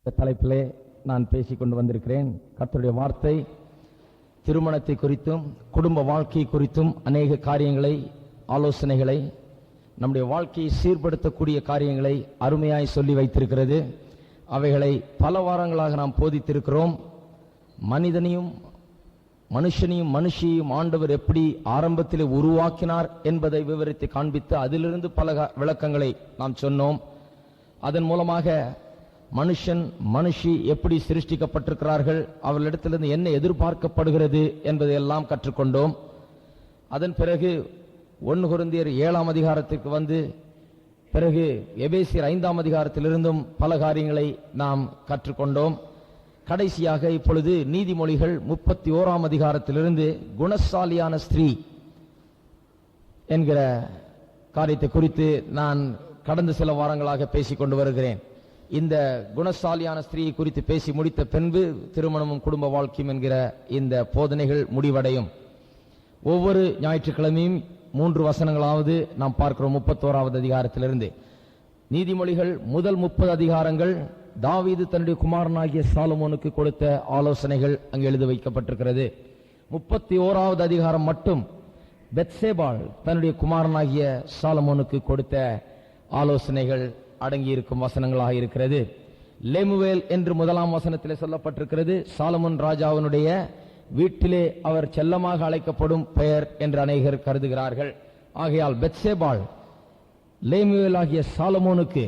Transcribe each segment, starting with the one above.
தலைப்பிலே நான் பேசிக் கொண்டு வந்திருக்கிறேன். கர்த்தருடைய வார்த்தை திருமணத்தை குறித்தும் குடும்ப வாழ்க்கை குறித்தும் அநேக காரியங்களை, ஆலோசனைகளை, நம்முடைய வாழ்க்கையை சீர்படுத்தக்கூடிய காரியங்களை அருமையாய் சொல்லி வைத்திருக்கிறது. அவைகளை பல வாரங்களாக நாம் போதித்திருக்கிறோம். மனுஷனையும் ஆண்டவர் எப்படி ஆரம்பத்தில் உருவாக்கினார் என்பதை விவரித்து காண்பித்து அதிலிருந்து பல விளக்கங்களை நாம் சொன்னோம். அதன் மூலமாக மனுஷி எப்படி சிருஷ்டிக்கப்பட்டிருக்கிறார்கள், அவர்களிடத்திலிருந்து என்ன எதிர்பார்க்கப்படுகிறது என்பதையெல்லாம் கற்றுக்கொண்டோம். அதன் பிறகு 1 கொரிந்தியர் 7ஆம் அதிகாரத்திற்கு வந்து பிறகு எபேசியர் 5ஆம் அதிகாரத்திலிருந்தும் பல காரியங்களை நாம் கற்றுக்கொண்டோம். கடைசியாக இப்பொழுது நீதிமொழிகள் 31ஆம் அதிகாரத்திலிருந்து குணசாலியான ஸ்திரீ என்கிற காரியத்தை குறித்து நான் கடந்த சில வாரங்களாக பேசிக் கொண்டு வருகிறேன். இந்த குணசாலியான ஸ்திரீயை குறித்து பேசி முடித்த பின்பு திருமணமும் குடும்ப வாழ்க்கையும் என்கிற இந்த போதனைகள் முடிவடையும். ஒவ்வொரு ஞாயிற்றுக்கிழமையும் 3 வசனங்களாவது நாம் பார்க்கிறோம். 31ஆவது அதிகாரத்திலிருந்து நீதிமொழிகள் முதல் 30 அதிகாரங்கள் தாவீது தன்னுடைய குமாரனாகிய சாலமோனுக்கு கொடுத்த ஆலோசனைகள் அங்கு எழுதி வைக்கப்பட்டிருக்கிறது. 31ஆவது அதிகாரம் மட்டும் பெத்சேபாள் தன்னுடைய குமாரனாகிய சாலமோனுக்கு கொடுத்த ஆலோசனைகள் அடங்கியிருக்கும் வசனங்களாக இருக்கிறது. லேமுவேல் என்று 1ஆம் வசனத்திலே சொல்லப்பட்டிருக்கிறது. சாலமோன் ராஜாவினுடைய வீட்டிலே அவர் செல்லமாக அழைக்கப்படும் பெயர் என்று அநேகர் கருதுகிறார்கள். ஆகையால் பெத்சேபாள் லேமுவேல் ஆகிய சாலமோனுக்கு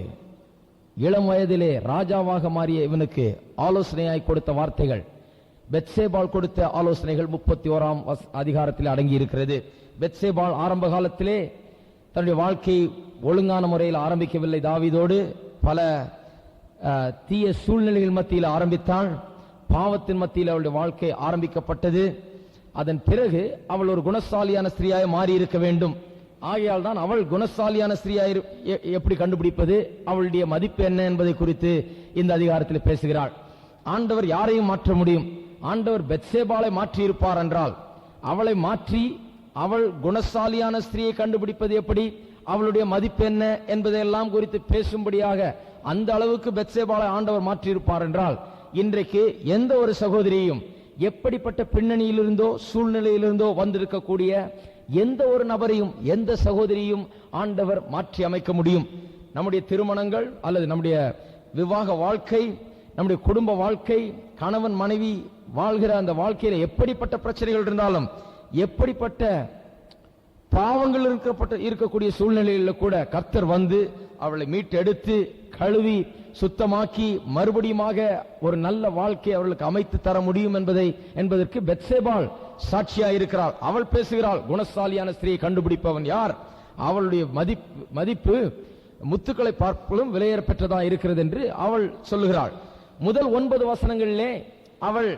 இளம் வயதிலே ராஜாவாக மாறிய இவனுக்கு ஆலோசனையாய் கொடுத்த வார்த்தைகள், பெத்சேபாள் கொடுத்த ஆலோசனைகள் 31ஆம் அதிகாரத்தில் அடங்கி இருக்கிறது. பெத்சேபாள் ஆரம்ப காலத்திலே தன்னுடைய வாழ்க்கை ஒழுங்கான முறையில் ஆரம்பிக்கவில்லை. தாவீதோடு பல தீய சூழ்நிலைகள் மத்தியில் ஆரம்பித்தாள். பாவத்தின் மத்தியில் அவளுடைய வாழ்க்கை ஆரம்பிக்கப்பட்டது. அதன் பிறகு அவள் ஒரு குணசாலியான ஸ்திரீயாய் மாறி இருக்க வேண்டும். ஆகையால் தான் அவள் குணசாலியான ஸ்திரீயாய் எப்படி கண்டுபிடிப்பது, அவளுடைய மதிப்பு என்ன என்பதை குறித்து இந்த அதிகாரத்தில் பேசுகிறாள். ஆண்டவர் யாரையும் மாற்ற முடியும். ஆண்டவர் பெத்சேபாளை மாற்றி இருப்பார் என்றால் அவளை மாற்றி அவள் குணசாலியான ஸ்திரீயை கண்டுபிடிப்பது எப்படி, அவளுடைய மதிப்பு என்ன என்பதையெல்லாம் குறித்து பேசும்படியாக அந்த அளவுக்கு பெத்சேபாளை ஆண்டவர் மாற்றி இருப்பார் என்றால் இன்றைக்கு எந்த ஒரு சகோதரியையும் எப்படிப்பட்ட பின்னணியிலிருந்தோ சூழ்நிலையிலிருந்தோ வந்திருக்கக்கூடிய எந்த ஒரு நபரையும் எந்த சகோதரியும் ஆண்டவர் மாற்றி அமைக்க முடியும். நம்முடைய திருமணங்கள் அல்லது நம்முடைய விவாக வாழ்க்கை, நம்முடைய குடும்ப வாழ்க்கை, கணவன் மனைவி வாழ்கிற அந்த வாழ்க்கையில எப்படிப்பட்ட பிரச்சனைகள் இருந்தாலும், எப்படிப்பட்ட பாவங்கள் இருக்கக்கூடிய சூழ்நிலையில் கூட கர்த்தர் வந்து அவளை மீட்டெடுத்து கழுவி சுத்தமாக்கி மறுபடியுமாக ஒரு நல்ல வாழ்க்கை அவர்களுக்கு அமைத்து தர முடியும் என்பதற்கு பெத்சேபாள் சாட்சியா இருக்கிறாள். அவள் பேசுகிறாள், குணசாலியான ஸ்திரீயை கண்டுபிடிப்பவன் யார், அவளுடைய மதிப்பு முத்துக்களை பார்ப்பதும் விலையேற பெற்றதா இருக்கிறது என்று அவள் சொல்லுகிறாள். முதல் 9 வசனங்களிலே அவள்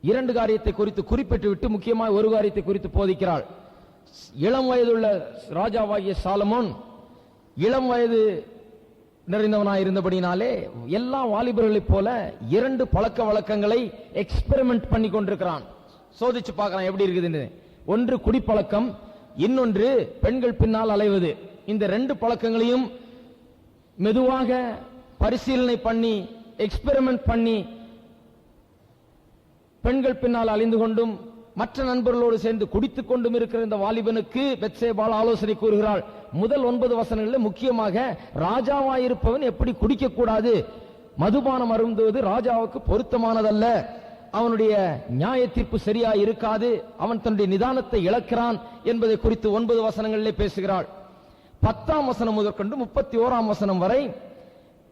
2 காரியத்தை குறித்து குறிப்பிட்டு விட்டு முக்கியமாக ஒரு காரியத்தை குறித்து போதிக்கிறாள். இளம் வயதுள்ள ராஜாவாகிய சாலமோன் இளம் வயது நிறைந்தவனாய் இருந்தபடினாலே எல்லா வாலிபர்களைப் போல 2 பழக்க வழக்கங்களை எக்ஸ்பெரிமெண்ட் பண்ணி கொண்டிருக்கிறான். சோதிச்சு பார்க்கிறான் எப்படி இருக்குது. ஒன்று குடிப்பழக்கம், இன்னொன்று பெண்கள் பின்னால் அலைவது. இந்த 2 பழக்கங்களையும் மெதுவாக பரிசீலனை பண்ணி எக்ஸ்பெரிமெண்ட் பண்ணி பெண்கள் பின்னால் அழிந்து கொண்டும் மற்ற நண்பர்களோடு சேர்ந்து குடித்துக் கொண்டும் இருக்கிற இந்த வாலிபனுக்கு பெத்சேபாள் ஆலோசனை கூறுகிறாள். முதல் 9 வசனங்களில் முக்கியமாக ராஜாவாயிருப்பவன் எப்படி குடிக்க கூடாது, மதுபானம் அருந்துவது ராஜாவுக்கு பொருத்தமானதல்ல, அவனுடைய நியாய தீர்ப்பு சரியா இருக்காது, அவன் தன்னுடைய நிதானத்தை இழக்கிறான் என்பதை குறித்து 9 வசனங்களிலே பேசுகிறாள். 10ஆம் வசனம் முதற்கொண்டு 31ஆம் வசனம் வரை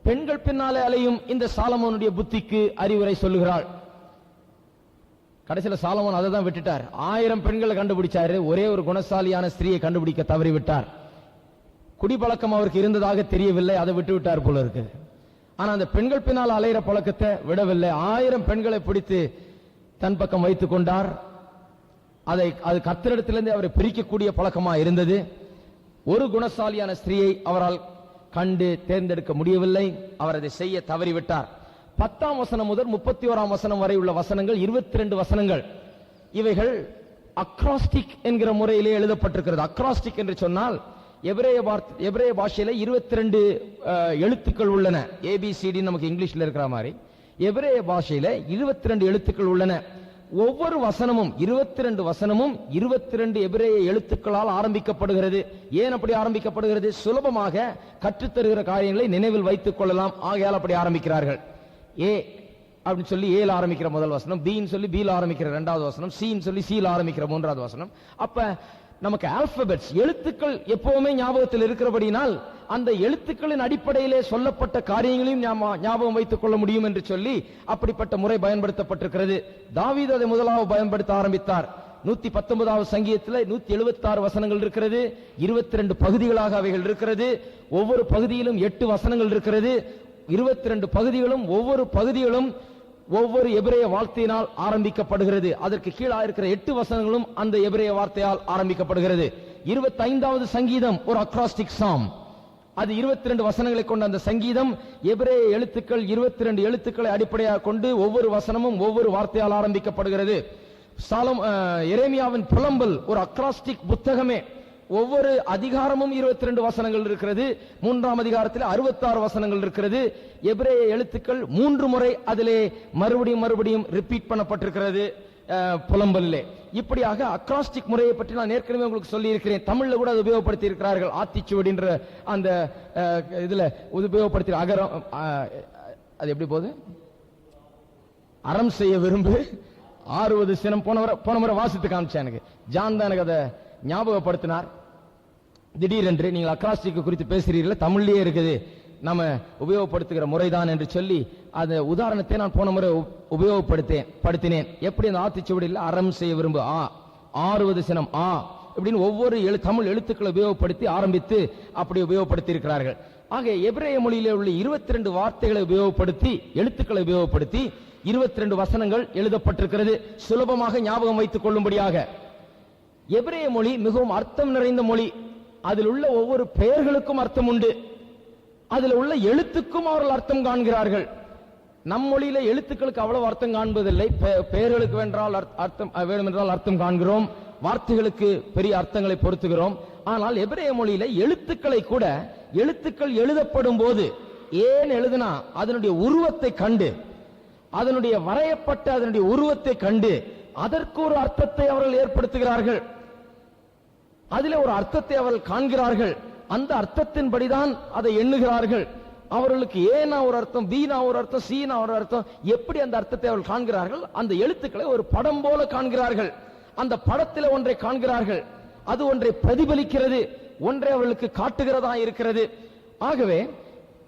பெண்கள் பின்னாலே அலையும் இந்த சாலமோனுடைய புத்திக்கு அறிவுரை சொல்லுகிறாள். கடைசியில் சாலமோன் அதை தான் விட்டுட்டார். 1000 பெண்களை கண்டுபிடிச்சாரு, ஒரே ஒரு குணசாலியான ஸ்திரீயை கண்டுபிடிக்க தவறிவிட்டார். குடிப்பழக்கம் அவருக்கு இருந்ததாக தெரியவில்லை, அதை விட்டு விட்டார் போல இருக்கு. ஆனா அந்த பெண்கள் பின்னால் அலையிற பழக்கத்தை விடவில்லை. 1000 பெண்களை பிடித்து தன் பக்கம் வைத்துக் கொண்டார். அது கர்த்தரிடத்திலிருந்து அவரை பிரிக்கக்கூடிய பழக்கமா இருந்தது. ஒரு குணசாலியான ஸ்திரீயை அவரால் கண்டு தேர்ந்தெடுக்க முடியவில்லை. அவர் அதை செய்ய தவறிவிட்டார். 10ஆம் வசனம் முதல் 31ஆம் வசனம் வரை உள்ள வசனங்கள் 22 வசனங்கள். இவைகள் அக்ராஸ்டிக் என்கிற முறையிலே எழுதப்பட்டிருக்கிறது. அக்ராஸ்டிக் என்று சொன்னால் எபிரேய பாஷையில 22 எழுத்துக்கள் உள்ளன. ABCD நமக்கு இங்கிலீஷ்ல இருக்கிற மாதிரி எபிரேய பாஷையில 22 எழுத்துக்கள் உள்ளன. ஒவ்வொரு வசனமும் 22 வசனமும் 22 எபிரேய எழுத்துக்களால் ஆரம்பிக்கப்படுகிறது. ஏன் அப்படி ஆரம்பிக்கப்படுகிறது? சுலபமாக கற்றுத்தருகிற காரியங்களை நினைவில் வைத்துக் கொள்ளலாம். ஆகையால் அப்படி ஆரம்பிக்கிறார்கள். ஏ அப்படின்னு சொல்லி ஏல ஆரம்பிக்கிற முதல் வசனம், பின்னு சொல்லி பில ஆரம்பிக்கிற இரண்டாவது வசனம், சின்னு சொல்லி சில ஆரம்பிக்கிற மூன்றாவது வசனம். அப்ப நமக்கு ஆல்பபெட்ஸ் எழுத்துக்கள் எப்பவுமே ஞாபகத்தில் இருக்கிறபடினால் அந்த எழுத்துக்களின் அடிப்படையிலே சொல்லப்பட்ட காரியங்களையும் ஞாபகம் வைத்துக் கொள்ள முடியும் என்று சொல்லி அப்படிப்பட்ட முறை பயன்படுத்தப்பட்டிருக்கிறது. தாவீது அதை முதலாவது பயன்படுத்த ஆரம்பித்தார். 119வது சங்கீதத்தில் 176 வசனங்கள் இருக்கிறது. 22 பகுதிகளாக அவைகள் இருக்கிறது. ஒவ்வொரு பகுதியிலும் 8 வசனங்கள் இருக்கிறது. 22 பகுதிகளும் ஒவ்வொரு பகுதிகளும் ஒவ்வொரு எபிரேய வார்த்தையினால் ஆரம்பிக்கப்படுகிறது. அதற்கு கீழே இருக்கிற 8 வசனங்களும் அந்த எபிரேய வார்த்தையால் ஆரம்பிக்கப்படுகிறது. 25வது சங்கீதம் ஒரு அக்ராஸ்டிக் சாம். அது 22 வசனங்களை கொண்ட அந்த சங்கீதம் எபிரேய எழுத்துக்கள் 22 எழுத்துக்களை அடிப்படையாக கொண்டு ஒவ்வொரு வசனமும் ஒவ்வொரு வார்த்தையால் ஆரம்பிக்கப்படுகிறது. எரேமியாவின் புலம்பல் ஒரு அக்ராஸ்டிக் புத்தகமே. ஒவ்வொரு அதிகாரமும் 22 வசனங்கள் இருக்கிறது. 3ஆம் அதிகாரத்தில் 66 வசனங்கள் இருக்கிறது. எபிரேய எழுத்துக்கள் 3 முறை அதிலே மறுபடியும் ரிப்பீட் பண்ணப்பட்டிருக்கிறது புலம்பலிலே. இப்படியாக அக்ராஸ்டிக் முறையை பற்றி நான் ஏற்கனவே உங்களுக்கு சொல்லி இருக்கிறேன். தமிழ்ல கூட அதை உபயோகப்படுத்தி இருக்கிறார்கள். ஆத்திச்சுவடின்ற அந்த இதுல உபயோகப்படுத்தி அகரம், அது எப்படி போகுது? அறம் செய்ய விரும்பு ஆறுவது சினம். போன முறை வாசித்து காமிச்சேன். எனக்கு ஜான் தான் எனக்கு அதை ஞாபகப்படுத்தினார். திடீரென்று நீங்கள் அக்ராஸ்டிக் குறித்து பேசுறீர்கள், தமிழ்லயே இருக்குது, நம்ம உபயோகப்படுத்துகிற முறைதான் என்று சொல்லி அந்த உதாரணத்தை நான் போன முறை உபயோகப்படுத்தினேன். எப்படி அந்த ஆத்திச்சுவடியில் அறம் செய்ய விரும்பு ஆ, ஆறுவது சினம் ஆ, இப்படின்னு ஒவ்வொரு தமிழ் எழுத்துக்களை உபயோகப்படுத்தி ஆரம்பித்து அப்படி உபயோகப்படுத்தி இருக்கிறார்கள். ஆக எபிரேய மொழியிலே உள்ள 22 வார்த்தைகளை உபயோகப்படுத்தி எழுத்துக்களை உபயோகப்படுத்தி 22 வசனங்கள் எழுதப்பட்டிருக்கிறது. சுலபமாக ஞாபகம் வைத்துக் கொள்ளும்படியாக. எபிரேய மொழி மிகவும் அர்த்தம் நிறைந்த மொழி. அதில் உள்ள ஒவ்வொரு பெயர்களுக்கும் அர்த்தம் உண்டு. அதில் உள்ள எழுத்துக்கும் அவர்கள் அர்த்தம் காண்கிறார்கள். நம் மொழியில எழுத்துக்களுக்கு அவ்வளவு அர்த்தம் காண்பதில்லை. பெயர்களுக்கு வேண்டுமென்றால் அர்த்தம் காண்கிறோம், வார்த்தைகளுக்கு பெரிய அர்த்தங்களை பொருத்துகிறோம். ஆனால் எபிரேய மொழியில எழுத்துக்களை கூட, எழுத்துக்கள் எழுதப்படும் போது ஏன் எழுதுனா அதனுடைய உருவத்தை கண்டு, அதனுடைய வரையப்பட்ட அதனுடைய உருவத்தை கண்டு அதற்கு ஒரு அர்த்தத்தை அவர்கள் ஏற்படுத்துகிறார்கள். அதிலே ஒரு அர்த்தத்தை அவர்கள் காண்கிறார்கள். அந்த அர்த்தத்தின்படிதான் அதை எண்ணுகிறார்கள். அவர்களுக்கு ஏனா ஒரு அர்த்தம், பீனா ஒரு அர்த்தம், சீனா ஒரு அர்த்தம், எப்படி அந்த அர்த்தத்தை அவர்கள் காண்கிறார்கள்? அந்த எழுத்துக்களை ஒரு படம் போல காண்கிறார்கள். அந்த படத்தில் ஒன்றை காண்கிறார்கள், அது ஒன்றை பிரதிபலிக்கிறது, ஒன்றை அவர்களுக்கு காட்டுகிறதா இருக்கிறது. ஆகவே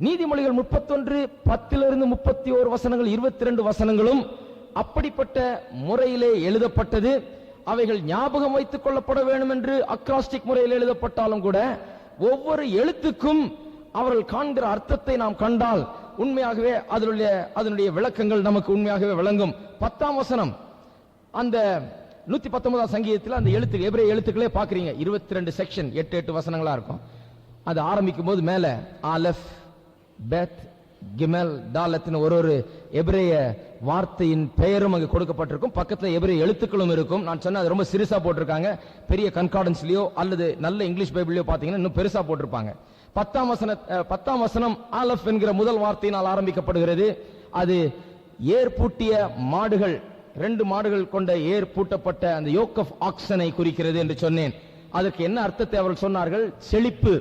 நீதிமொழிகள் 31 10 31 வசனங்கள் 22 வசனங்களும் அப்படிப்பட்ட முறையிலே எழுதப்பட்டது. அவைகள் ஞாபகம் வைத்துக் கொள்ளப்பட வேண்டும் என்று அக்ராஸ்டிக் முறையில் எழுதப்பட்டாலும் கூட ஒவ்வொரு எழுத்துக்கும் அவர்கள் காண்கிற அர்த்தத்தை நாம் கண்டால் உண்மையாகவே அதனுடைய விளக்கங்கள் நமக்கு உண்மையாகவே விளங்கும். 10ஆம் வசனம், அந்த 119ஆம் சங்கீதத்தில் அந்த எழுத்து எபிரேய எழுத்துக்களே பார்க்கிறீங்க. 22 செக்ஷன், 8 வசனங்களா இருக்கும். அது ஆரம்பிக்கும் போது மேல ஆலெஃப், பெத், கிமெல், தாலத்னு ஒரு எபிரேய வார்த்தையின் பெயரும் அங்கு கொடுக்கப்பட்டிருக்கும். பக்கத்தில் எபிரேய எழுத்துக்களும் இருக்கும். நான் சொன்ன அது ரொம்ப சிறுசா போட்டிருக்காங்க. பெரிய கன்கார்டன்ஸ்லயோ அல்லது நல்ல இங்கிலீஷ் பைபிளையோ பாத்தீங்கன்னா இன்னும் பெருசா போட்டிருப்பாங்க. 10ஆம் வசனம் ஆலெஃப் என்கிற முதல் வார்த்தையினால் ஆரம்பிக்கப்படுகிறது. அது ஏர் பூட்டிய மாடுகள், 2 மாடுகள் கொண்ட ஏர் பூட்டப்பட்ட அந்த யோக் ஆஃப் ஆக்சனை குறிக்கிறது என்று சொன்னேன். அதற்கு என்ன அர்த்தத்தை அவர்கள் சொன்னார்கள்? செழிப்பு.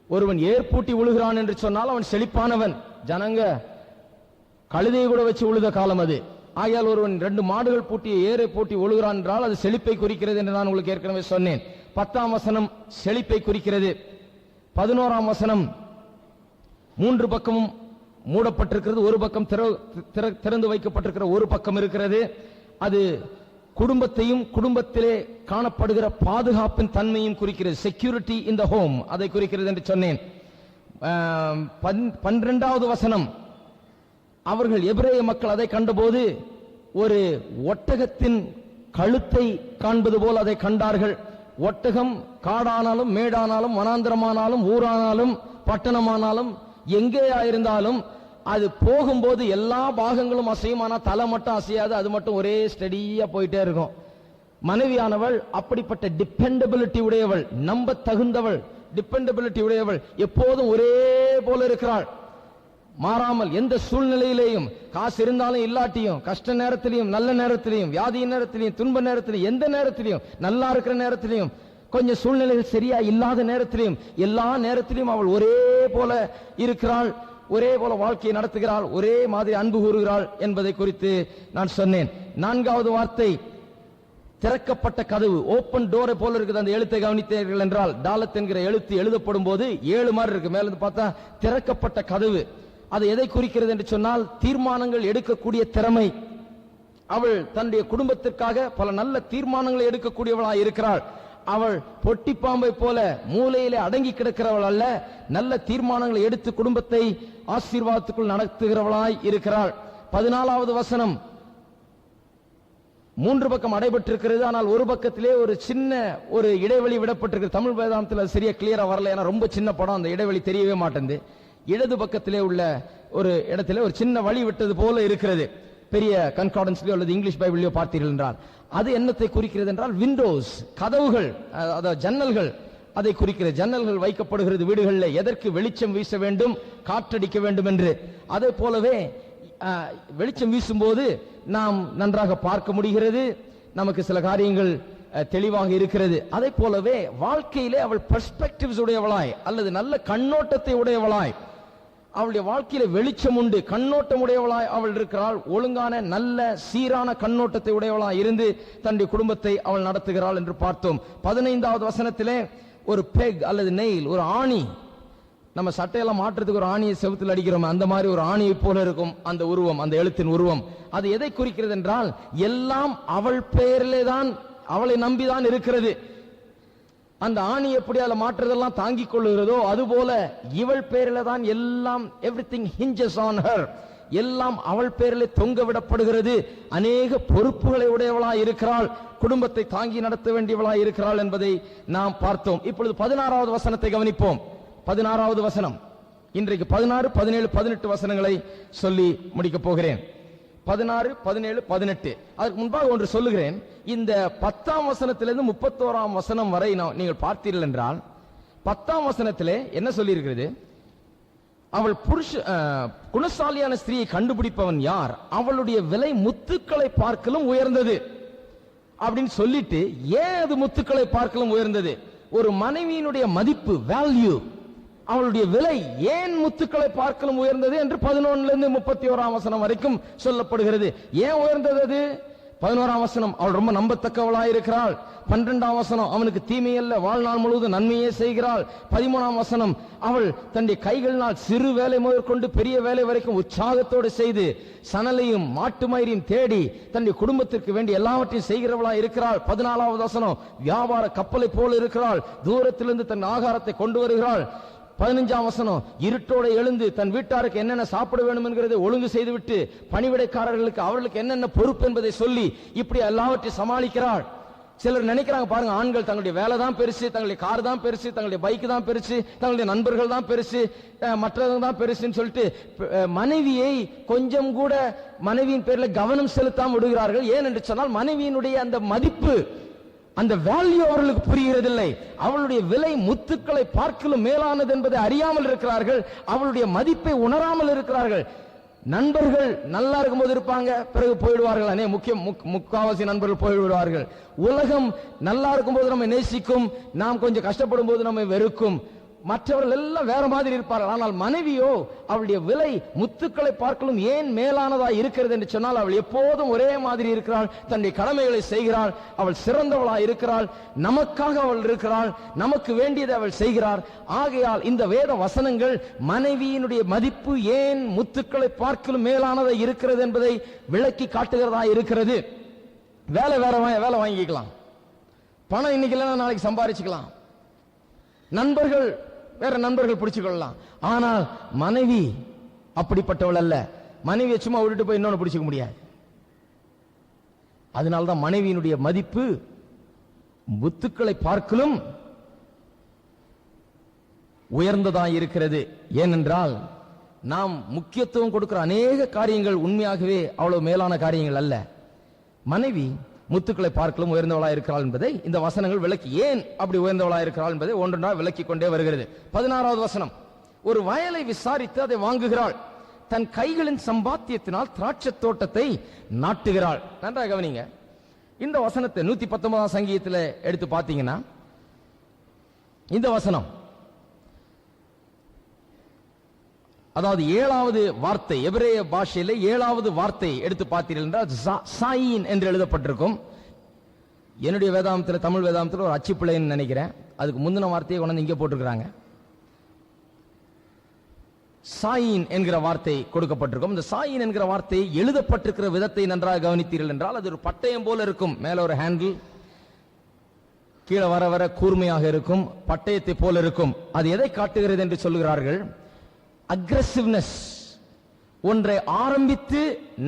ஒருவன் ஏர் பூட்டி உழுகிறான் என்று சொன்னால் அவன் செழிப்பானவன். ஜனங்க கழுதையை கூட வச்சு உழுத காலம் அது. ஆகையால் ஒருவன் 2 மாடுகள் பூட்டிய ஏரை பூட்டி உழுகிறான் என்றால் அது செழிப்பை குறிக்கிறது என்று நான் உங்களுக்கு ஏற்கனவே சொன்னேன். 10ஆம் வசனம் செழிப்பை குறிக்கிறது. 11ஆம் வசனம் 3 பக்கமும் மூடப்பட்டிருக்கிறது, ஒரு பக்கம் திறந்து வைக்கப்பட்டிருக்கிற ஒரு பக்கம் இருக்கிறது. அது குடும்பத்தையும் குடும்பத்திலே காணப்படுகிற பாதுகாப்பின் தன்மையும் குறிக்கிறது. செக்யூரிட்டி இன் த ஹோம், அதை குறிக்கிறது என்று சொன்னேன். 12வது வசனம், அவர்கள் எபிரேய மக்கள் அதை கண்டபோது ஒரு ஒட்டகத்தின் கழுத்தை காண்பது போல் அதை கண்டார்கள். ஒட்டகம் காடானாலும் மேடானாலும் வனாந்திரமானாலும் ஊரானாலும் பட்டணமானாலும் எங்கேயா இருந்தாலும் அது போகும்போது எல்லா பாகங்களும் அசையும், ஆனா தலை மட்டும் அசையாது, அது மட்டும் ஒரே ஸ்டடியா போயிட்டே இருக்கும். மனைவியானவள் அப்படிப்பட்ட டிபெண்டபிலிட்டி உடையவள், நம்ப தகுந்தவள், டிபெண்டபிலிட்டி உடையவள், எப்போதும் ஒரே போல இருக்கிறாள், மாறாமல் எந்த சூழ்நிலையிலேயும், காசு இருந்தாலும் இல்லாட்டியும், கஷ்ட நேரத்திலையும் நல்ல நேரத்திலையும், வியாதி நேரத்திலையும் துன்ப நேரத்திலையும், எந்த நேரத்திலையும், நல்லா இருக்கிற நேரத்திலையும், கொஞ்சம் சூழ்நிலைகள் சரியா இல்லாத நேரத்திலையும், எல்லா நேரத்திலையும் அவள் ஒரே போல இருக்கிறாள், ஒரே போல வாழ்க்கையை நடத்துகிறாள், ஒரே மாதிரி அன்பு கூறுகிறாள் என்பதை குறித்து நான் சொன்னேன். நான்காவது வார்த்தை திறக்கப்பட்ட கதவு, ஓபன் டோரை போல இருக்குது. அந்த எழுத்தை கவனித்தீர்கள் என்றால், டாலத் என்கிற எழுத்து எழுதப்படும் போது 7 மாதிரி இருக்கு, மேல இருந்து பார்த்தா திறக்கப்பட்ட கதவு. அது எதை குறிக்கிறது என்று சொன்னால், தீர்மானங்கள் எடுக்கக்கூடிய திறமை. அவள் தன்னுடைய குடும்பத்திற்காக பல நல்ல தீர்மானங்களை எடுக்கக்கூடியவளாய் இருக்கிறாள். அவள் பொட்டி பாம்பை போல மூலையிலே அடங்கி கிடக்கிறவள் அல்ல, நல்ல தீர்மானங்களை எடுத்து குடும்பத்தை ஆசீர்வாதத்துக்குள் நடத்துகிறவளாய் இருக்கிறாள். 14வது வசனம் 3 பக்கம் அடைபட்டிருக்கிறது, ஆனால் ஒரு பக்கத்திலே ஒரு சின்ன ஒரு இடைவெளி விடப்பட்டிருக்கு. தமிழ் வேதாந்தத்தில் சரியா கிளியரா வரல, ஏன்னா ரொம்ப சின்ன படம், அந்த இடைவெளி தெரியவே மாட்டேங்குது. இடது பக்கத்திலே உள்ள ஒரு இடத்திலே ஒரு சின்ன வழி விட்டது போல இருக்கிறது. பெரிய கன்கார்டன்ஸ்லயோ அல்லது இங்கிலீஷ் பைபிளையோ பார்த்தீர்கள் என்றால், அது என்னத்தை குறிக்கிறது என்றால், விண்டோஸ், கதவுகள், அதாவது ஜன்னல்கள், அதை குறிக்கிறது. ஜன்னல்கள் வைக்கப்படுகிறது வீடுகளில், எதற்கு? வெளிச்சம் வீச வேண்டும், காற்றடிக்க வேண்டும் என்று. அதே போலவே வெளிச்சம் வீசும்போது நாம் நன்றாக பார்க்க முடிகிறது, நமக்கு சில காரியங்கள் தெளிவாக இருக்கிறது. அதே போலவே வாழ்க்கையிலே அவள் பெர்ஸ்பெக்டிவ்ஸ் உடையவளாய் அல்லது நல்ல கண்ணோட்டத்தை உடையவளாய், அவளுடைய வாழ்க்கையில வெளிச்சம் உண்டு, கண்ணோட்டம் உடையவளாய் அவள் இருக்கிறாள். ஒழுங்கான நல்ல சீரான கண்ணோட்டத்தை உடையவளாய் இருந்து தன்னுடைய குடும்பத்தை அவள் நடத்துகிறாள் என்று பார்த்தோம். 15வது வசனத்திலே ஒரு பெக் அல்லது நெயில், ஒரு ஆணி, நம்ம சட்டையெல்லாம் மாற்றுறதுக்கு ஒரு ஆணியை செவுத்தில் அடிக்கிறோம், அந்த மாதிரி ஒரு ஆணியை போல இருக்கும் அந்த உருவம், அந்த எழுத்தின் உருவம். அது எதை குறிக்கிறது என்றால், எல்லாம் அவள் பெயரிலே தான், அவளை நம்பிதான் இருக்கிறது. அந்த ஆணி எப்படி அதில் மாற்றுறதெல்லாம் தாங்கிக் கொள்ளுகிறதோ அதுபோல இவள் பேரில தான் எல்லாம், எவ்ரிதிங் hinges on her, எல்லாம் அவள் பேரிலே தொங்க விடப்படுகிறது. அநேக பொறுப்புகளை உடையவளாய் இருக்கிறாள், குடும்பத்தை தாங்கி நடத்த வேண்டியவளாய் இருக்கிறாள் என்பதை நாம் பார்த்தோம். இப்பொழுது 16வது வசனத்தை கவனிப்போம். 16வது வசனம், இன்றைக்கு 16, 17, 18 வசனங்களை சொல்லி முடிக்கப் போகிறேன். 16, 17, 18. அதற்கு முன்பாக ஒன்று சொல்லுகிறேன். இந்த 10ஆம் வசனத்திலிருந்து 31ஆம் வசனம் வரை நீங்கள் பார்த்தீர்கள் என்றால், 10ஆம் வசனத்திலே என்ன சொல்லி இருக்கிறது? அவள் குணசாலியான ஸ்திரீயை கண்டுபிடிப்பவன் யார், அவளுடைய விலை முத்துக்களை பார்க்கலும் உயர்ந்தது அப்படின்னு சொல்லிட்டு, ஏன் அது முத்துக்களை பார்க்கலும் உயர்ந்தது? ஒரு மனைவியினுடைய மதிப்பு, வேல்யூ, அவளுடைய விலை ஏன் முத்துக்களை பார்க்கலும் உயர்ந்தது என்று 11லிருந்து 31ஆம் வசனம் வரைக்கும் சொல்லப்படுகிறது. ஏன் உயர்ந்தது அது? 11ஆம் வசனம், அவள் ரொம்ப நம்பத்தக்கவளாய் இருக்கிறாள். 12ஆம் வசனம், அவனுக்கு தீமையல்ல, வாழ்நாள் முழுவதும் நன்மையே செய்கிறாள். 13ஆம் வசனம், அவள் தன்னுடைய கைகளினால் சிறு வேலை முதற்கொண்டு பெரிய வேலை வரைக்கும் உற்சாகத்தோடு செய்து சணலையும் மாட்டு மயிரையும் தேடி தன்னுடைய குடும்பத்திற்கு வேண்டி எல்லாவற்றையும் செய்கிறவளாய் இருக்கிறாள். 14வது வசனம், வியாபார கப்பலை போல இருக்கிறாள், தூரத்திலிருந்து தன் ஆகாரத்தை கொண்டு வருகிறாள். 15ஆம் வசனம், இருட்டோட எழுந்து தன் வீட்டாருக்கு என்னென்ன சாப்பிட வேண்டும் என்கிறதை ஒழுங்கு செய்துவிட்டு பணிவிடைக்காரர்களுக்கு அவர்களுக்கு என்னென்ன பொறுப்பு என்பதை சொல்லி இப்படி எல்லாவற்றையும் சமாளிக்கிறாள். சிலர் நினைக்கிறாங்க பாருங்க, ஆண்கள் தங்களுடைய வேலை தான் பெருசு, தங்களுடைய கார் தான் பெருசு, தங்களுடைய பைக் தான் பெருசு, தங்களுடைய நண்பர்கள் தான் பெருசு, மற்றவங்க தான் பெருசுன்னு சொல்லிட்டு மனைவியை கொஞ்சம் கூட மனைவியின் பேர்ல கவனம் செலுத்தாமல் விடுகிறார்கள். ஏன் என்று சொன்னால், மனைவியினுடைய அந்த மதிப்பு, அந்த வேல்யூ அவர்களுக்கு புரிகிறதில்லை. அவளுடைய விலை முத்துக்களை பார்க்கலும் மேலானது என்பதை அறியாமல் இருக்கிறார்கள். அவளுடைய மதிப்பை உணராமல் இருக்கிறார்கள். நண்பர்கள் நல்லா இருக்கும் போது இருப்பாங்க, பிறகு போயிடுவார்கள். முக்காவாசி நண்பர்கள் போய்விடுவார்கள். உலகம் நல்லா இருக்கும் போது நம்ம நேசிக்கும், நாம் கொஞ்சம் கஷ்டப்படும் போது நம்ம வெறுக்கும். மற்றவர்கள் எல்லாம் வேற மாதிரி இருப்பார்கள். ஆனால் மனைவியோ, அவளுடைய விலை முத்துக்களை பார்க்கலும் ஏன் மேலானதா இருக்கிறது என்று சொன்னால், அவள் எப்போதும் ஒரே மாதிரி இருக்கிறாள், தன்னுடைய கடமைகளை செய்கிறாள், அவள் சிறந்தவளா இருக்கிறாள், நமக்காக அவள் இருக்கிறாள், நமக்கு வேண்டியதை அவள் செய்கிறாள். ஆகையால் இந்த வேத வசனங்கள் மனைவியினுடைய மதிப்பு ஏன் முத்துக்களை பார்க்கலும் மேலானதா இருக்கிறது என்பதை விளக்கி காட்டுகிறதா இருக்கிறது. வேலை வேலை வாங்கிக்கலாம், பணம் இன்னைக்கு இல்லைன்னா நாளைக்கு சம்பாதிச்சுக்கலாம், நண்பர்கள் வேற நண்பர்கள் பிடிச்சுக்கொள்ளலாம். ஆனால் மனைவி அப்படிப்பட்டவள் அல்ல. மனைவியை சும்மா விட்டுட்டு போய் இன்னொன்னு பிடிச்சிக்க முடியாது. அதனால்தான் மனைவியினுடைய மதிப்பு முத்துக்களை பார்க்கலும் உயர்ந்ததா இருக்கிறது. ஏனென்றால் நாம் முக்கியத்துவம் கொடுக்கிற அநேக காரியங்கள் உண்மையாகவே அவ்வளவு மேலான காரியங்கள் அல்ல. மனைவி முத்துக்களை பார்க்கலும் உயர்ந்தவளாய் இருக்கிறாள் என்பதை இந்த வசனங்கள் விளக்கி, ஏன் அப்படி உயர்ந்தவளாய் இருக்கிறாள் என்பதை ஒன்றொன்றா விளக்கி கொண்டே வருகிறது. 16வது வசனம், ஒரு வயலை விசாரித்து அதை வாங்குகிறாள், தன் கைகளின் சம்பாத்தியத்தினால் திராட்சை தோட்டத்தை நாட்டுகிறாள். நன்றாக கவனிங்க, இந்த வசனத்தை 119ஆம் சங்கீதத்தில் எடுத்து பார்த்தீங்கன்னா இந்த வசனம், அதாவது 7வது வார்த்தை, எபிரேய பாஷையில 7வது வார்த்தை எடுத்து பார்த்தீர்கள் என்றால் சாயின் என்று எழுதப்பட்டிருக்கும். என்னுடைய வேதாந்தத்தில், தமிழ் வேதாந்தத்தில் ஒரு அச்சுப்பிள்ளைன்னு நினைக்கிறேன், அதுக்கு முந்தின வார்த்தையை கொண்டு இங்கே போட்டிருக்கிறாங்க. சாயின் என்கிற வார்த்தை கொடுக்கப்பட்டிருக்கும். இந்த சாயின் என்கிற வார்த்தை எழுதப்பட்டிருக்கிற விதத்தை நன்றாக கவனித்தீர்கள் என்றால் அது ஒரு பட்டயம் போல இருக்கும். மேல ஒரு ஹேண்டில், கீழே வர வர கூர்மையாக இருக்கும், பட்டயத்தை போல இருக்கும். அது எதை காட்டுகிறது என்று சொல்லுகிறார்கள்? அக்ரெசிவ்னஸ், ஒன்றை ஆரம்பித்து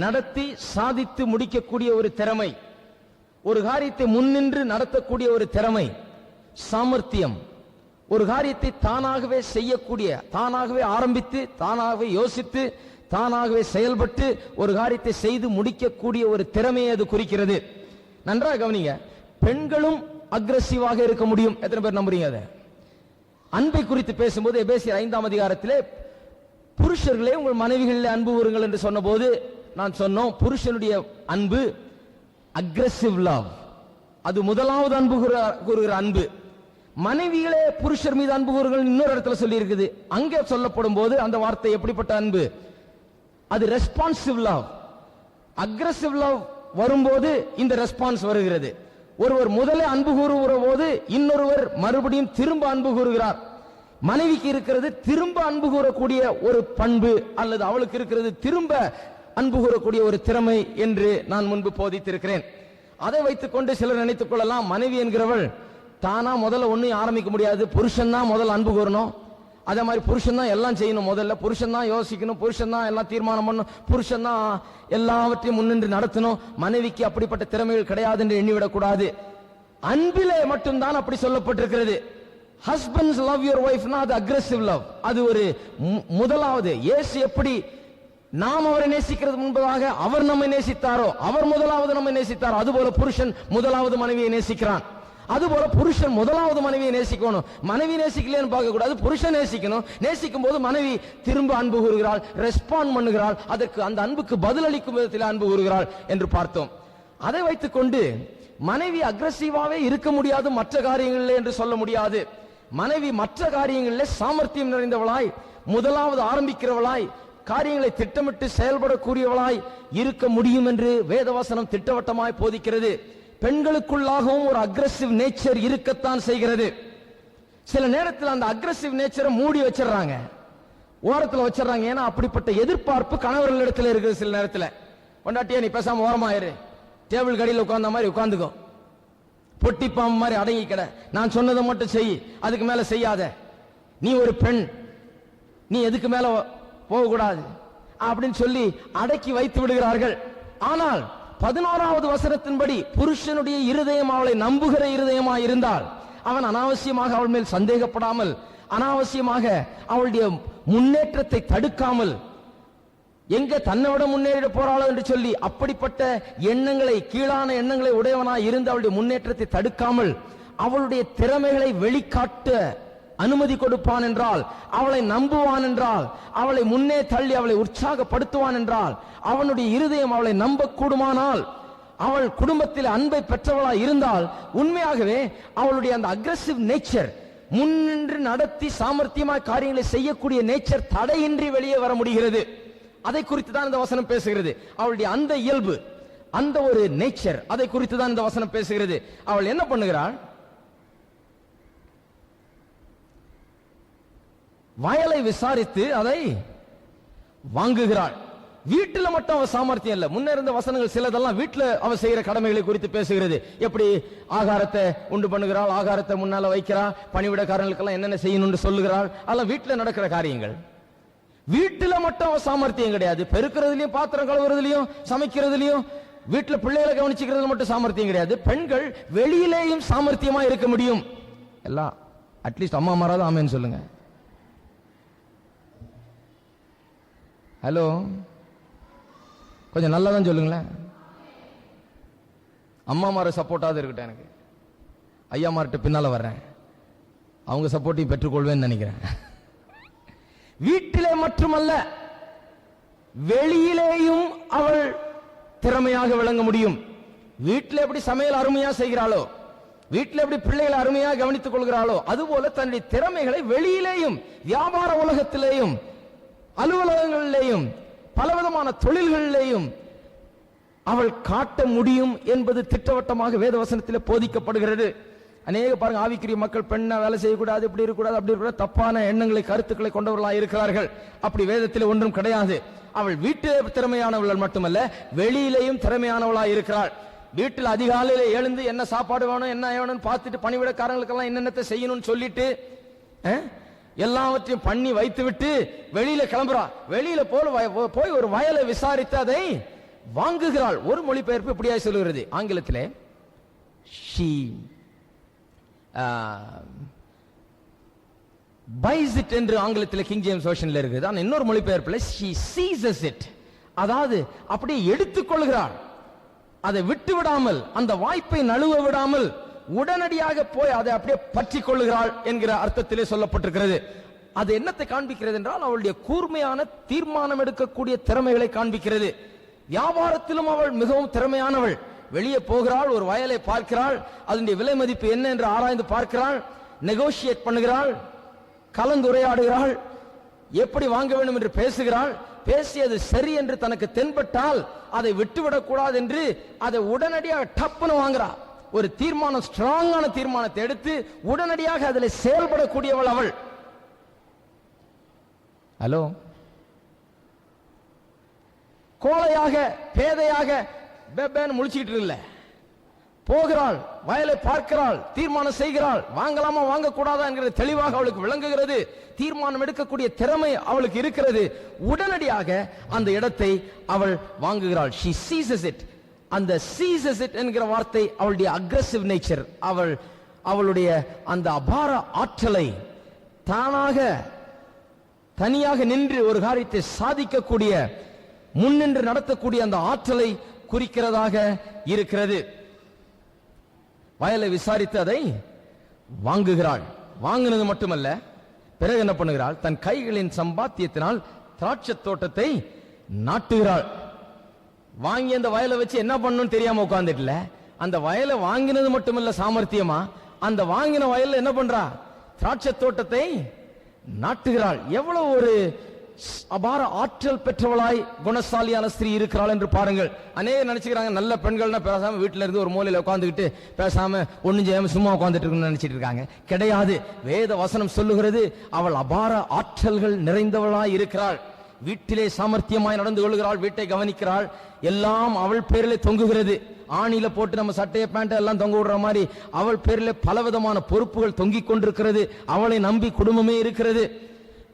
நடத்தி சாதித்து முடிக்கக்கூடிய ஒரு திறமை, ஒரு காரியத்தை முன்னின்று நடத்தக்கூடிய ஒரு திறமை, சாமர்த்தியம், ஒரு காரியத்தை தானாகவே செய்யக்கூடிய, தானாகவே ஆரம்பித்து தானாகவே யோசித்து தானாகவே செயல்பட்டு ஒரு காரியத்தை செய்து முடிக்கக்கூடிய ஒரு திறமையை அது குறிக்கிறது. நன்றாக கவனிங்க, பெண்களும் அக்ரெசிவாக இருக்க முடியும். எத்தனை பேர் நம்புறீங்க? அதை அன்பை குறித்து பேசும்போது எபேசியர் 5ஆம் அதிகாரத்திலே புருஷர்களே உங்கள் மனைவிகளில் அன்பு கூறுங்கள் என்று சொன்ன போது நான் சொன்னோம், புருஷனுடைய அன்பு அக்ரெசிவ் லவ், அது முதலாவது அன்பு கூறுகிற அன்பு. மனைவிகளே புருஷர் மீது அன்பு கூறுங்கள் இன்னொரு இடத்துல சொல்லி இருக்குது. அங்கே சொல்லப்படும் போது அந்த வார்த்தை எப்படிப்பட்ட அன்பு? அது ரெஸ்பான்சிவ் லவ். அக்ரெசிவ் லவ் வரும்போது இந்த ரெஸ்பான்ஸ் வருகிறது. ஒருவர் முதலே அன்பு கூறுகிற போது இன்னொருவர் மறுபடியும் திரும்ப அன்பு கூறுகிறார். மனைவிக்கு இருக்கிறது திரும்ப அன்பு கூறக்கூடிய ஒரு பண்பு, அல்லது அவளுக்கு இருக்கிறது திரும்ப அன்பு கூறக்கூடிய ஒரு திறமை என்று நான் முன்பு போதித்திருக்கிறேன். அதை வைத்துக் கொண்டு சிலர் நினைத்துக் கொள்ளலாம், மனைவி என்கிறவள் தானா முதல்ல ஒன்னும் ஆரம்பிக்க முடியாது, புருஷன் தான் முதல்ல அன்பு கூறணும், அதே மாதிரி புருஷன் தான் எல்லாம் செய்யணும், முதல்ல புருஷன் தான் யோசிக்கணும், புருஷன் தான் எல்லாம் தீர்மானம் பண்ணணும், புருஷன் தான் எல்லாவற்றையும் முன்னின்று நடத்தணும், மனைவிக்கு அப்படிப்பட்ட திறமைகள் கிடையாது என்று எண்ணிவிடக் கூடாது. அன்பிலே மட்டும்தான் அப்படி சொல்லப்பட்டிருக்கிறது. ஹஸ்பண்ட்ஸ் லவ் யுவர் வைஃப்னா அது அக்ரெசிவ் லவ், அது ஒரு முதலாவது. இயேசு எப்படி நாம் அவரை நேசிக்கிறது முன்பதாக அவர் நம்மை நேசித்தாரோ, அவர் முதலாவது நம்மை நேசித்தாரோ, அதுபோல புருஷன் முதலாவது மனைவியை நேசிக்கிறான். அதுபோல புருஷன் முதலாவது மனைவியை நேசிக்கணும். மனைவி நேசிக்கலன்னு பார்க்க கூடாது, புருஷன் நேசிக்கணும். நேசிக்கும் போது மனைவி திரும்ப அன்பு கூறுகிறாள், ரெஸ்பாண்ட் பண்ணுகிறாள், அதற்கு அந்த அன்புக்கு பதிலளிக்கும் விதத்தில் அன்பு கூறுகிறாள் என்று பார்த்தோம். அதை வைத்துக் கொண்டு மனைவி அக்ரெசிவாவே இருக்க முடியாது மற்ற காரியங்களில் என்று சொல்ல முடியாது. மனைவி மற்ற காரியங்களில் சாமர்த்தியம் நிறைந்தவளாய், முதலாவது ஆரம்பிக்கிறவளாய், காரியங்களை திட்டமிட்டு செயல்படக்கூடியவளாய் இருக்க முடியும் என்று வேதவசனம் திட்டவட்டமாய் போதிக்கிறது. பெண்களுக்குள்ளாகவும் ஒரு அக்ரெசிவ் நேச்சர் இருக்கத்தான் செய்கிறது. சில நேரத்தில் அந்த அக்ரெசிவ் நேச்சரை மூடி வச்சிடறாங்க, ஓரத்தில் வச்சிடறாங்க. ஏன்னா அப்படிப்பட்ட எதிர்பார்ப்பு கணவர்களிடத்தில் இருக்குது. சில நேரத்தில் கொண்டாட்டியா நீ பேசாம ஓரமாயிரு, டேபிள் கடியில் உட்கார்ந்த மாதிரி உட்கார்ந்துக்கோ, பொட்டிப்பாம்பு மாதிரி அடங்கி கிட, நான் சொன்னதை மட்டும் செய், அதுக்கு மேல செய்யாத, நீ ஒரு பெண், நீ எதுக்கு மேல போகக்கூடாது அப்படின்னு சொல்லி அடக்கி வைத்து விடுகிறார்கள். ஆனால் 11வது வசனத்தின்படி புருஷனுடைய இருதயம் அவளை நம்புகிற இருதயமா இருந்தால், அவன் அனாவசியமாக அவள் மேல் சந்தேகப்படாமல், அனாவசியமாக அவளுடைய முன்னேற்றத்தை தடுக்காமல், எங்க தன்னை விட முன்னேறிட போறாளோ என்று சொல்லி அப்படிப்பட்ட எண்ணங்களை, கீழான எண்ணங்களை உடையவனாய் இருந்து அவளுடைய முன்னேற்றத்தை தடுக்காமல் அவளுடைய திறமைகளை வெளிக்காட்ட அனுமதி கொடுப்பான் என்றால், அவளை நம்புவான் என்றால், அவளை முன்னே தள்ளி அவளை உற்சாகப்படுத்துவான் என்றால், அவனுடைய இருதயம் அவளை நம்ப கூடுமானால், அவள் குடும்பத்தில் அன்பை பெற்றவளாய் இருந்தால், உண்மையாகவே அவளுடைய அந்த அக்ரெசிவ் நேச்சர், முன்னின்று நடத்தி சாமர்த்தியமாய் காரியங்களை செய்யக்கூடிய நேச்சர் தடையின்றி வெளியே வர முடிகிறது. அதை குறித்து தான் இந்த வசனம் பேசுகிறது. அவளுடைய அந்த இயல்பு, அந்த ஒரு நேச்சர், அதை குறித்து தான் இந்த வசனம் பேசுகிறது. அவள் என்ன பண்ணுகிறாள்? வயலை விசாரித்து அதை வாங்குகிறாள். வீட்டில் மட்டும் அவ சாமர்த்தியம் இல்ல, முன்ன இருந்த வசனங்கள் சிலதெல்லாம் வீட்டில் அவ செய்யற கடமைகளை குறித்து பேசுகிறது. எப்படி ஆகாரத்தை உண்டு பண்ணுகிறாள், ஆகாரத்தை முன்னால வைக்கிறாள், பணிவிடக்காரர்களுக்கெல்லாம் என்னென்ன செய்யணும்னு சொல்லுகிறாள், அதெல்லாம் வீட்டில் நடக்கிற காரியங்கள். வீட்டில் மட்டும் அவ சாமர்த்தியம் கிடையாது, பெருக்கிறதுலயும், பாத்திரம் கழுவுறதுலயும், சமைக்கிறதுலயும், வீட்டில் பிள்ளைகளை கவனிச்சுக்கிறது மட்டும் சாமர்த்தியம் கிடையாது. பெண்கள் வெளியிலேயும் சாமர்த்தியமா இருக்க முடியும். எல்லாம் அட்லீஸ்ட் அம்மா மாறாத ஆமேன்னு சொல்லுங்க. ஹலோ, கொஞ்சம் நல்லா தான் சொல்லுங்களேன். அம்மாமார சப்போர்ட்டாவது இருக்கட்டும், எனக்கு ஐயாமார்கிட்ட பின்னால வர்றேன், அவங்க சப்போர்ட்டையும் பெற்றுக்கொள்வேன்னு நினைக்கிறேன். வீட்டிலே மட்டுமல்ல, வெளியிலேயும் அவள் திறமையாக விளங்க முடியும். வீட்டில் எப்படி சமையல் அருமையா செய்கிறாளோ, வீட்டில் எப்படி பிள்ளைகளை அருமையாக கவனித்துக் கொள்கிறாளோ, அதுபோல தன்னுடைய திறமைகளை வெளியிலேயும், வியாபார உலகத்திலேயும், அலுவலகங்களிலேயும், பலவிதமான தொழில்களிலேயும் அவள் காட்ட முடியும் என்பது திட்டவட்டமாக வேதவசனத்தில் போதிக்கப்படுகிறது. அநேக பாருங்க, ஆவிக்குரிய மக்கள் பெண்ணை வேலை செய்யக்கூடாது, இப்படி இருக்கக்கூடாது, அப்படி இருக்கக்கூடாது, தப்பான எண்ணங்களை, கருத்துக்களை கொண்டவர்களாக இருக்கிறார்கள். அப்படி வேதத்தில் ஒன்றும் கிடையாது. அவள் வீட்டிலே திறமையானவள் மட்டுமல்ல, வெளியிலேயும் திறமையானவளாக இருக்கிறாள். வீட்டில் அதிகாலையில் எழுந்து என்ன சாப்பாடு வேணும், என்ன வேணும்னு பார்த்துட்டு, பணிவிடக்காரங்களுக்கெல்லாம் என்னென்னத்தை செய்யணும்னு சொல்லிட்டு எல்லாவற்றையும் பண்ணி வைத்து விட்டு வெளியில கிளம்புறா. வெளியில போய் ஒரு வயலை விசாரித்து அதை வாங்குகிறாள். ஒரு மொழிபெயர்ப்பு இப்படியா சொல்லுகிறது ஆங்கிலத்திலே, she buys it என்று ஆங்கிலத்தில் கிங் ஜேம்ஸ் வெர்ஷன்ல இருக்குது. ஆனா இன்னொரு மொழிபெயர்ப்புல she seizes it, அதாவது அப்படியே எடுத்துக்கொள்கிறாள். அதை விட்டு விடாமல், அந்த வாய்ப்பை நழுவ விடாமல் உடனடியாக போய் அதை அப்படியே பற்றி கொள்ளுகிறாள் என்கிற அர்த்தத்திலே சொல்லப்பட்டிருக்கிறது. அது என்னத்தை காண்பிக்கிறது என்றால், அவளுடைய கூர்மையான தீர்மானம் எடுக்கக்கூடிய திறமைகளை காண்பிக்கிறது. வியாபாரத்திலும் அவள் மிகவும் திறமையானவள். வெளியே போகிறாள், ஒரு வயலை பார்க்கிறாள், அதனுடைய விலை மதிப்பு என்ன என்று ஆராய்ந்து பார்க்கிறாள், நெகோசியேட் பண்ணுகிறாள், கலந்துரையாடுகிறாள், எப்படி வாங்க வேண்டும் என்று பேசுகிறாள். பேசியது சரி என்று தனக்கு தென்பட்டால் அதை விட்டுவிடக் கூடாது என்று அதை உடனடியாக டப்புன்னு வாங்குறாள். ஒரு தீர்மானம், ஸ்ட்ராங்கான தீர்மானத்தை எடுத்து உடனடியாக அதில் செயல்படக்கூடியவள் அவள். ஹலோ, கோழையாக பேதையாக முழிச்சுக்கிட்டு இல்ல, போகிறாள், வயலை பார்க்கிறாள், தீர்மானம் செய்கிறாள், வாங்கலாமா வாங்கக்கூடாதா என்கிற தெளிவாக அவளுக்கு விளங்குகிறது. தீர்மானம் எடுக்கக்கூடிய திறமை அவளுக்கு இருக்கிறது. உடனடியாக அந்த இடத்தை அவள் வாங்குகிறாள். she seizes it. அந்த seizes it என்கிற வார்த்தை அவளுடைய அக்ரெசிவ் நேச்சர், அவளுடைய அந்த அபார ஆற்றலை, தானாக தனியாக நின்று ஒரு காரியத்தை சாதிக்கக்கூடிய, முன்னின்று நடத்தக்கூடிய அந்த ஆற்றலை குறிக்கிறதாக இருக்கிறது. வயலை விசாரித்து அதை வாங்குகிறாள். வாங்கினது மட்டுமல்ல, பிறகு என்ன பண்ணுகிறாள், தன் கைகளின் சம்பாத்தியத்தினால் திராட்சை தோட்டத்தை நாட்டுகிறாள். வாங்கி அந்த வயலை வச்சு என்ன பண்ணணும் தெரியாம உட்கார்ந்துட்டுல, அந்த வயலை வாங்கினது மட்டுமல்ல சாமர்த்தியமா, அந்த வாங்கின வயல்ல என்ன பண்றா, திராட்சை தோட்டத்தை நாட்டுகிறாள். எவ்வளவு ஒரு அபார ஆற்றல் பெற்றவளாய் குணசாலியான ஸ்திரீ இருக்கிறாள் என்று பாருங்கள். அநேகர் நினைச்சுக்கிறாங்க, நல்ல பெண்கள்னா பேசாம வீட்டுல இருந்து ஒரு மூலையில உட்காந்துக்கிட்டு பேசாம ஒண்ணும் செய்யாம சும்மா உட்காந்துட்டு இருக்குன்னு நினைச்சிட்டு இருக்காங்க. கிடையாது. வேத வசனம் சொல்லுகிறது, அவள் அபார ஆற்றல்கள் நிறைந்தவளாய் இருக்கிறாள். வீட்டிலே சாமர்த்தியமாய் நடந்து கொள்கிறாள், வீட்டை கவனிக்கிறாள், எல்லாம் அவள் பேரிலே தொங்குகிறது. ஆணில போட்டு நம்ம சட்டையை பேண்ட் எல்லாம் தொங்க விடுற மாதிரி அவள் பேரிலே பலவிதமான பொறுப்புகள் தொங்கிக் கொண்டிருக்கிறது. அவளை நம்பி குடும்பமே இருக்கிறது.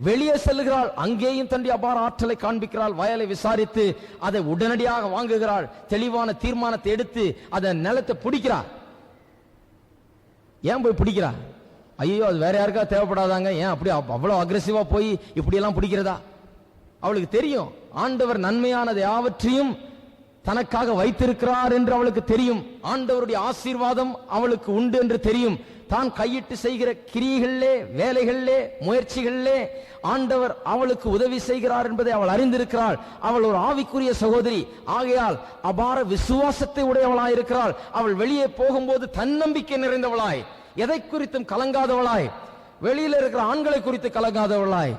வெளியே செல்லுகிறாள், அங்கேயும் தன்னுடைய அபார ஆற்றலை காண்பிக்கிறாள். வயலை விசாரித்து அதை உடனடியாக வாங்குகிறாள். தெளிவான தீர்மானத்தை எடுத்து அதை நிலத்தை பிடிக்கிறாள். ஏன் போய் பிடிக்கிறா? ஐயோ, அது வேற யாருக்கா தேவைப்படாதாங்க, ஏன் அப்படி அவ்வளவு அக்ரெசிவா போய் இப்படி எல்லாம் பிடிக்கிறதா? அவளுக்கு தெரியும், ஆண்டவர் நன்மையானது யாவற்றையும் தனக்காக வைத்திருக்கிறார் என்று அவளுக்கு தெரியும். ஆண்டவருடைய ஆசீர்வாதம் அவளுக்கு உண்டு என்று தெரியும். தான் கையிட்டு செய்கிற கிரியைகளிலே, வேலைகளிலே, முயற்சிகளிலே ஆண்டவர் அவளுக்கு உதவி செய்கிறார் என்பதை அவள் அறிந்திருக்கிறாள். அவள் ஒரு ஆவிக்குரிய சகோதரி. ஆகையால் அபார விசுவாசத்தை உடையவளாயிருக்கிறாள். அவள் வெளியே போகும்போது தன்னம்பிக்கை நிறைந்தவளாய், எதை குறித்தும் கலங்காதவளாய், வெளியில இருக்கிற ஆண்களை குறித்து கலங்காதவளாய்,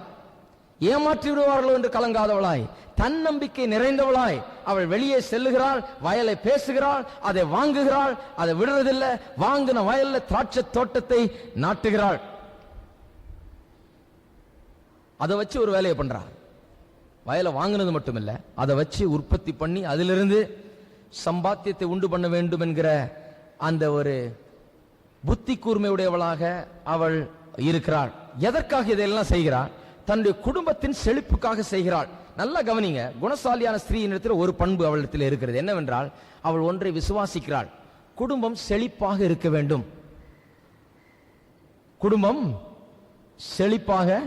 ஏமாற்றி விடுவார்களோ என்று கலங்காதவளாய், தன்னம்பிக்கை நிறைந்தவளாய் அவள் வெளியே செல்லுகிறாள். வயலை பேசுகிறாள், அதை வாங்குகிறாள், அதை விடுறதில்லை. வாங்கின வயல்ல திராட்சை தோட்டத்தை நாட்டுகிறாள். அதை வச்சு ஒரு வேலையை பண்றாள். வயலை வாங்கினது மட்டுமில்ல, அதை வச்சு உற்பத்தி பண்ணி அதிலிருந்து சம்பாத்தியத்தை உண்டு பண்ண வேண்டும் என்கிற அந்த ஒரு புத்தி கூர்மையுடையவளாக அவள் இருக்கிறாள். எதற்காக இதெல்லாம் செய்கிறாள்? தன்னுடைய குடும்பத்தின் செழிப்புக்காக செய்கிறாள். நல்லா கவனிங்க, குணசாலியான ஸ்திரீயினிடத்தில் ஒரு பண்பு அவளிடத்தில் இருக்கிறது. என்னவென்றால், அவள் ஒன்றை விசுவாசிக்கிறாள், குடும்பம் செழிப்பாக இருக்க வேண்டும். குடும்பம் செழிப்பாக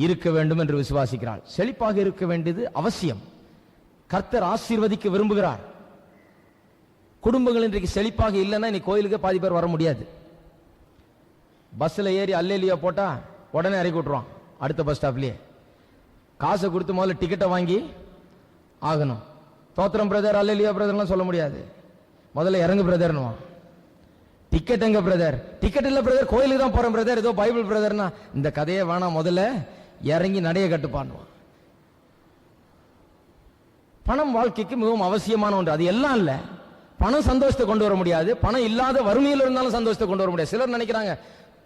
இருக்க வேண்டும் என்று விசுவாசிக்கிறாள். செழிப்பாக இருக்க வேண்டியது அவசியம். கர்த்தர் ஆசீர்வதிக்க விரும்புகிறார். குடும்பங்கள் இன்றைக்கு செழிப்பாக இல்லைன்னா இன்னைக்கு கோயிலுக்கு பாதி பேர் வர முடியாது. பஸ்ல ஏறி அல்லேலியா போட்டா உடனே இறக்கி விட்டுருவான் அடுத்த பஸ் ஸ்டாப்லயே. காசை கொடுத்து முதல்ல டிக்கெட்டை வாங்கி ஆகணும். தோத்திரம் பிரதர் அல்லேலியா பிரதர்லாம் சொல்ல முடியாது. முதல்ல இறங்கு பிரதர்னுவான். டிக்கெட் எங்க பிரதர்? டிக்கெட் இல்ல பிரதர், கோயிலுக்கு தான் போறேன் பிரதர், ஏதோ பைபிள் பிரதர்னா இந்த கதையை வேணாம், முதல்ல இறங்கி நடைய கட்டுப்பான்னுவான். பணம் வாழ்க்கைக்கு மிகவும் அவசியமான ஒன்று. அது எல்லாம் இல்ல. பணம் சந்தோஷத்தை கொண்டு வர முடியாது. பணம் இல்லாத வறுமையில் இருந்தாலும் சந்தோஷத்தை கொண்டு வர முடியாது. சிலர் நினைக்கிறாங்க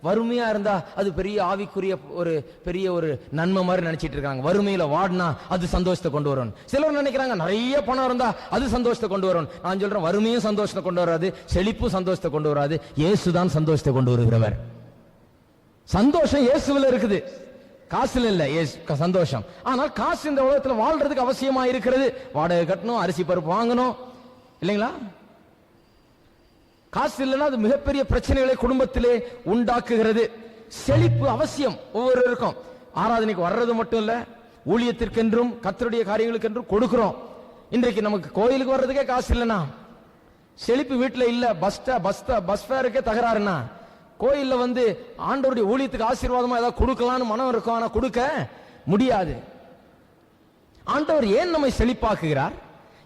வறுமையா இருந்தா அது பெரிய ஆவிக்குரிய ஒரு பெரிய ஒரு நன்மை மாதிரி நினைச்சிட்டு இருக்காங்க. வறுமையில வாடினா அது சந்தோஷத்தை கொண்டு வரும். சிலர் நினைக்கிறாங்க நிறைய பணம் இருந்தா அது சந்தோஷத்தை கொண்டு வரும். நான் சொல்றேன் வறுமையும் சந்தோஷத்தை கொண்டு வராது, செழிப்பும் சந்தோஷத்தை கொண்டு வராது. இயேசுதான் சந்தோஷத்தை கொண்டு வருகிறவர். சந்தோஷம் இயேசுவில் இருக்குது, காசுல இல்ல சந்தோஷம். ஆனால் காசு இந்த உலகத்தில் வாழ்றதுக்கு அவசியமா இருக்கிறது. வாடகை கட்டணும், அரிசி பருப்பு வாங்கணும் இல்லைங்களா? காசு இல்லைன்னா அது மிகப்பெரிய பிரச்சனைகளை குடும்பத்திலே உண்டாக்குகிறது. செழிப்பு அவசியம் ஒவ்வொருவருக்கும். ஆராதனைக்கு வர்றது மட்டும் இல்ல, ஊழியத்திற்கென்றும் கர்த்தருடைய காரியங்களுக்கென்றும் கொடுக்கிறோம். இன்றைக்கு நமக்கு கோயிலுக்கு வர்றதுக்கே காசு இல்லைன்னா, செழிப்பு வீட்டுல இல்ல, பஸ் ஃபேருக்கே தகராறுனா, கோயில்ல ஆண்டவருடைய ஊழியத்துக்கு ஆசீர்வாதமா ஏதாவது கொடுக்கலாம்னு மனம் இருக்கும், ஆனா கொடுக்க முடியாது. ஆண்டவர் ஏன் நம்மை செழிப்பாக்குகிறார்?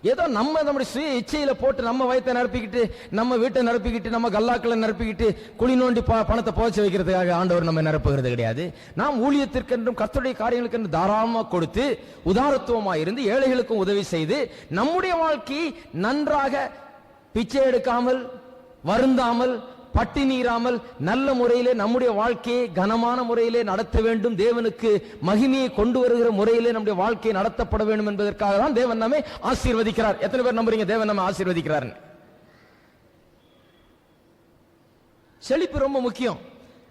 ஏதோ நம்முடைய சுய இச்சையில போட்டு நம்ம வயத்தை நிரப்பிக்கிட்டு, நம்ம வீட்டை நிரப்பிக்கிட்டு, நம்ம கல்லாக்களை நிரப்பிக்கிட்டு, குழி நோண்டி பணத்தை புதைச்சு வைக்கிறதுக்காக ஆண்டவர் நம்ம நிரப்புகிறது கிடையாது. நாம் ஊழியத்திற்கென்றும் கர்த்தருடைய காரியங்களுக்கென்று தாராளமா கொடுத்து, உதாரத்துவமா இருந்து, ஏழைகளுக்கும் உதவி செய்து, நம்முடைய வாழ்க்கை நன்றாக பிச்சை எடுக்காமல், வருந்தாமல், பட்டி நீராமல் நல்ல முறையிலே நம்முடைய வாழ்க்கையை கனமான முறையிலே நடத்த வேண்டும். தேவனுக்கு மகிமையை கொண்டு வருகிற முறையிலே நம்முடைய வாழ்க்கை நடத்தப்பட வேண்டும் என்பதற்காக தான் தேவன் நம்மை ஆசீர்வதிக்கிறார். எத்தனை பேர் நம்புறீங்க தேவன் நம்மை ஆசீர்வதிக்கிறார்? செழிப்பு ரொம்ப முக்கியம்.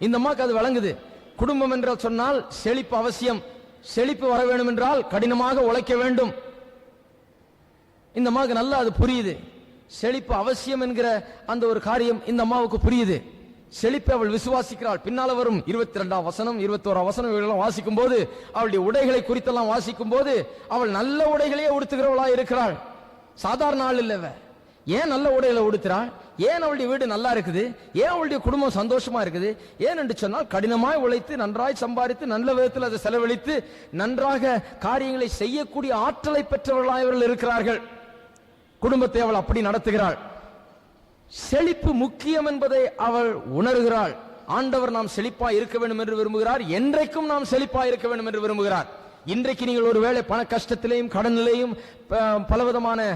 இந்த அம்மாக்கு அது வழங்குது. குடும்பம் என்றால் சொன்னால் செழிப்பு அவசியம். செழிப்பு வர வேண்டும் என்றால் கடினமாக உழைக்க வேண்டும். இந்த அம்மாவுக்கு நல்லா அது புரியுது. செழிப்பு அவசியம் என்கிற அந்த ஒரு காரியம் இந்த அம்மாவுக்கு புரியுது. செழிப்பை அவள் விசுவாசிக்கிறாள். பின்னால வரும் 22ஆம் வசனம் 21ஆம் வசனம் இவர்களெல்லாம் வாசிக்கும் போது, அவளுடைய உடைகளை குறித்தெல்லாம் வாசிக்கும் போது, அவள் நல்ல உடைகளையே உடுத்துகிறவளா இருக்கிறாள். சாதாரண ஆள் இல்லவ. ஏன் நல்ல உடைகளை உடுத்துறாள்? ஏன் அவளுடைய வீடு நல்லா இருக்குது? ஏன் அவளுடைய குடும்பம் சந்தோஷமா இருக்குது? ஏன் என்று சொன்னால் கடினமாய் உழைத்து, நன்றாய் சம்பாதித்து, நல்ல விதத்தில் அதை செலவழித்து, நன்றாக காரியங்களை செய்யக்கூடிய ஆற்றலை பெற்றவர்களாக இவர்கள் இருக்கிறார்கள். குடும்பத்தை அவள் அப்படி நடத்துகிறாள். செழிப்பு முக்கியம் என்பதை அவள் உணர்கிறாள். ஆண்டவர் நாம் செழிப்பா இருக்க வேண்டும் என்று விரும்புகிறார். என்றைக்கும் நாம் செழிப்பா இருக்க வேண்டும் என்று விரும்புகிறார். இன்றைக்கு நீங்கள் ஒருவேளை பண கஷ்டத்திலேயும் கடனிலேயும் பலவிதமான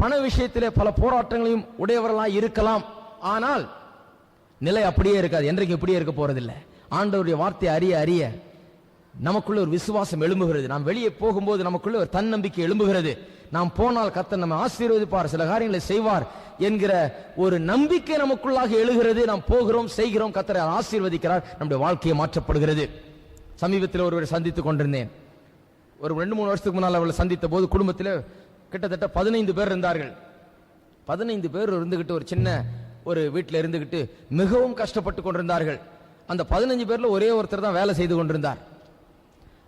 பண விஷயத்திலே பல போராட்டங்களையும் உடையவர்களாக இருக்கலாம். ஆனால் நிலை அப்படியே இருக்காது. என்றைக்கு இப்படியே இருக்க போறதில்லை. ஆண்டவருடைய வார்த்தை அறிய அறிய நமக்குள்ள ஒரு விசுவாசம் எழும்புகிறது. நாம் வெளியே போகும்போது நமக்குள்ள ஒரு தன்னம்பிக்கை எழும்புகிறது. நாம் போனால் கர்த்தர் நம்மை ஆசீர்வதிப்பார், சில காரியங்களை செய்வார் என்கிற ஒரு நம்பிக்கை நமக்குள்ளாக எழுகிறது. நாம் போகிறோம், செய்கிறோம், கர்த்தர் ஆசீர்வதிக்கிறார், நம்முடைய வாழ்க்கையை மாற்றப்படுகிறது. சமீபத்தில் ஒருவரை சந்தித்துக் கொண்டிருந்தேன். ஒரு 2-3 வருஷத்துக்கு முன்னால் அவளை சந்தித்த போது குடும்பத்தில் கிட்டத்தட்ட 15 பேர் இருந்தார்கள். 15 பேர் இருந்துகிட்டு ஒரு சின்ன ஒரு வீட்டில் இருந்துகிட்டு மிகவும் கஷ்டப்பட்டு கொண்டிருந்தார்கள். அந்த 15 பேர்ல ஒரே ஒருத்தர் தான் வேலை செய்து கொண்டிருந்தார்.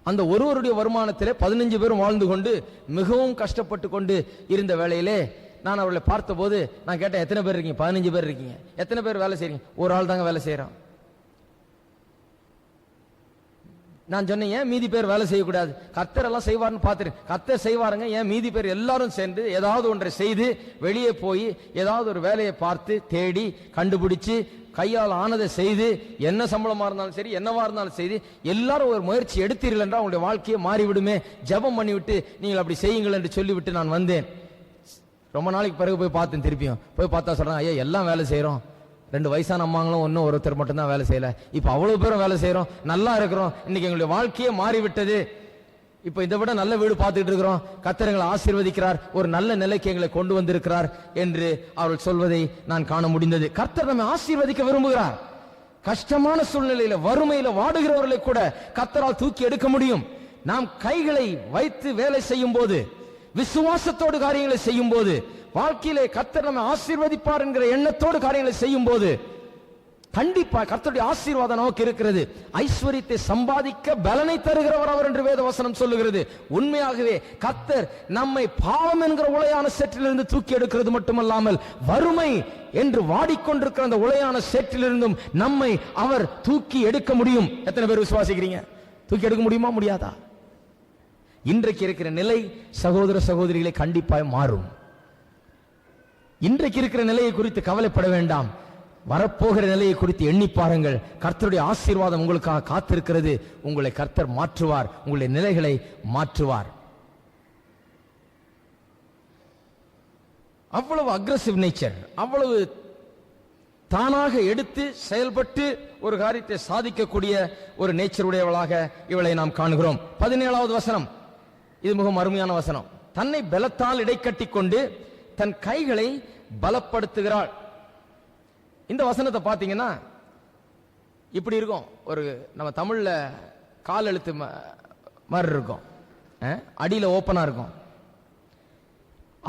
அந்த ஒருவருடைய வருமானத்திலே 15 பேரும் வாழ்ந்து கொண்டு மிகவும் கஷ்டப்பட்டு கொண்டு இருந்த வேளையிலே நான் அவர்களை பார்த்த போது நான் கேட்டேன், எத்தனை பேர் இருக்கீங்க? 15 பேர் இருக்கீங்க. எத்தனை பேர் வேலை செய்றீங்க? ஒரு ஆள் தாங்க வேலை செய்யறோம். நான் சொன்னேன், ஏன் மீதி பேர் வேலை செய்யக்கூடாது? கர்த்தர் எல்லாம் செய்வார்னு பார்த்துரு. கர்த்தர் செய்வாருங்க, ஏன் மீதி பேர் எல்லாரும் சேர்ந்து ஏதாவது ஒன்றை செய்து வெளியே போய் ஏதாவது ஒரு வேலையை பார்த்து தேடி கண்டுபிடிச்சு கையால் ஆனதை செய்து, என்ன சம்பளமா இருந்தாலும் சரி, என்னவா இருந்தாலும் சரி, எல்லாரும் ஒரு முயற்சி எடுத்தீர்கள் என்றால் உங்களுடைய வாழ்க்கையை மாறிவிடுமே. ஜெபம் பண்ணிவிட்டு நீங்கள் அப்படி செய்யுங்கள் என்று சொல்லிவிட்டு நான் வந்தேன். ரொம்ப நாளைக்கு பிறகு போய் பார்த்தேன். திருப்பியும் போய் பார்த்தா சொல்றாங்க, ஐயா எல்லாம் வேலை செய்யறோம், 2 வயசான அம்மாங்களும் ஒன்னும் ஒருத்தர் மட்டும் தான் வேலை செய்யல, இப்ப அவ்வளவு பேரும் வேலை செய்யறோம், நல்லா இருக்கிறோம், இன்னைக்கு எங்களுடைய வாழ்க்கையே மாறிவிட்டது, இப்ப இதை விட நல்ல வீடு பார்த்துக்கிட்டு இருக்கிறோம், கர்த்தர் எங்களை ஆசீர்வதிக்கிறார், ஒரு நல்ல நிலைக்கு எங்களை கொண்டு வந்திருக்கிறார் என்று அவர்கள் சொல்வதை நான் காண முடிந்தது. கர்த்தர் நம்மை ஆசீர்வதிக்க விரும்புகிறார். கஷ்டமான சூழ்நிலையில வறுமையில வாடுகிறவர்களை கூட கர்த்தரால் தூக்கி எடுக்க முடியும். நாம் கைகளை வைத்து வேலை செய்யும் போது, விசுவாசத்தோடு காரியங்களை செய்யும் போது, வாழ்க்கையிலே கர்த்தர் நம்மை ஆசீர்வதிப்பார் என்கிற எண்ணத்தோடு காரியங்களை செய்யும் போது கண்டிப்பா கர்த்தருடைய ஆசீர்வாதம் நமக்கு இருக்கிறது. ஐஸ்வரியத்தை சம்பாதிக்க பலனை தருகிறவர் அவர் என்று வேத வசனம் சொல்லுகிறது. உண்மையாகவே கர்த்தர் நம்மை பாவம் என்கிற உளையான சேற்றிலிருந்து தூக்கி எடுக்கிறது மட்டுமல்லாமல் வறுமை என்று வாடிக்கொண்டிருக்கிற அந்த உளையான சேற்றிலிருந்தும் நம்மை அவர் தூக்கி எடுக்க முடியும். எத்தனை பேர் விசுவாசிக்கிறீங்க? தூக்கி எடுக்க முடியுமா, முடியாதா? இன்றைக்கு இருக்கிற நிலை சகோதர சகோதரிகளை கண்டிப்பாக மாறும். இன்றைக்கு இருக்கிற நிலையை குறித்து கவலைப்பட வேண்டாம். வரப்போகிற நிலையை குறித்து எண்ணி பாருங்கள். கர்த்தருடைய ஆசீர்வாதம் உங்களுக்காக காத்திருக்கிறது. உங்களை கர்த்தர் மாற்றுவார், உங்களுடைய நிலைகளை மாற்றுவார். அவ்வளவு அக்ரெசிவ் நேச்சர், அவ்வளவு தானாக எடுத்து செயல்பட்டு ஒரு காரியத்தை சாதிக்கக்கூடிய ஒரு நேச்சர் உடையவளாக இவளை நாம் காணுகிறோம். 17வது வசனம், இது மிகவும் அருமையான வசனம். தன்னை பலத்தால் இடைக்கட்டி கொண்டு தன் கைகளை பலப்படுத்துகிறாள். இந்த வசனத்தை பார்த்தீங்கன்னா இப்படி இருக்கும். ஒரு நம்ம தமிழ்ல கால் எழுத்து மாதிரி இருக்கும், அடியில ஓப்பனா இருக்கும்.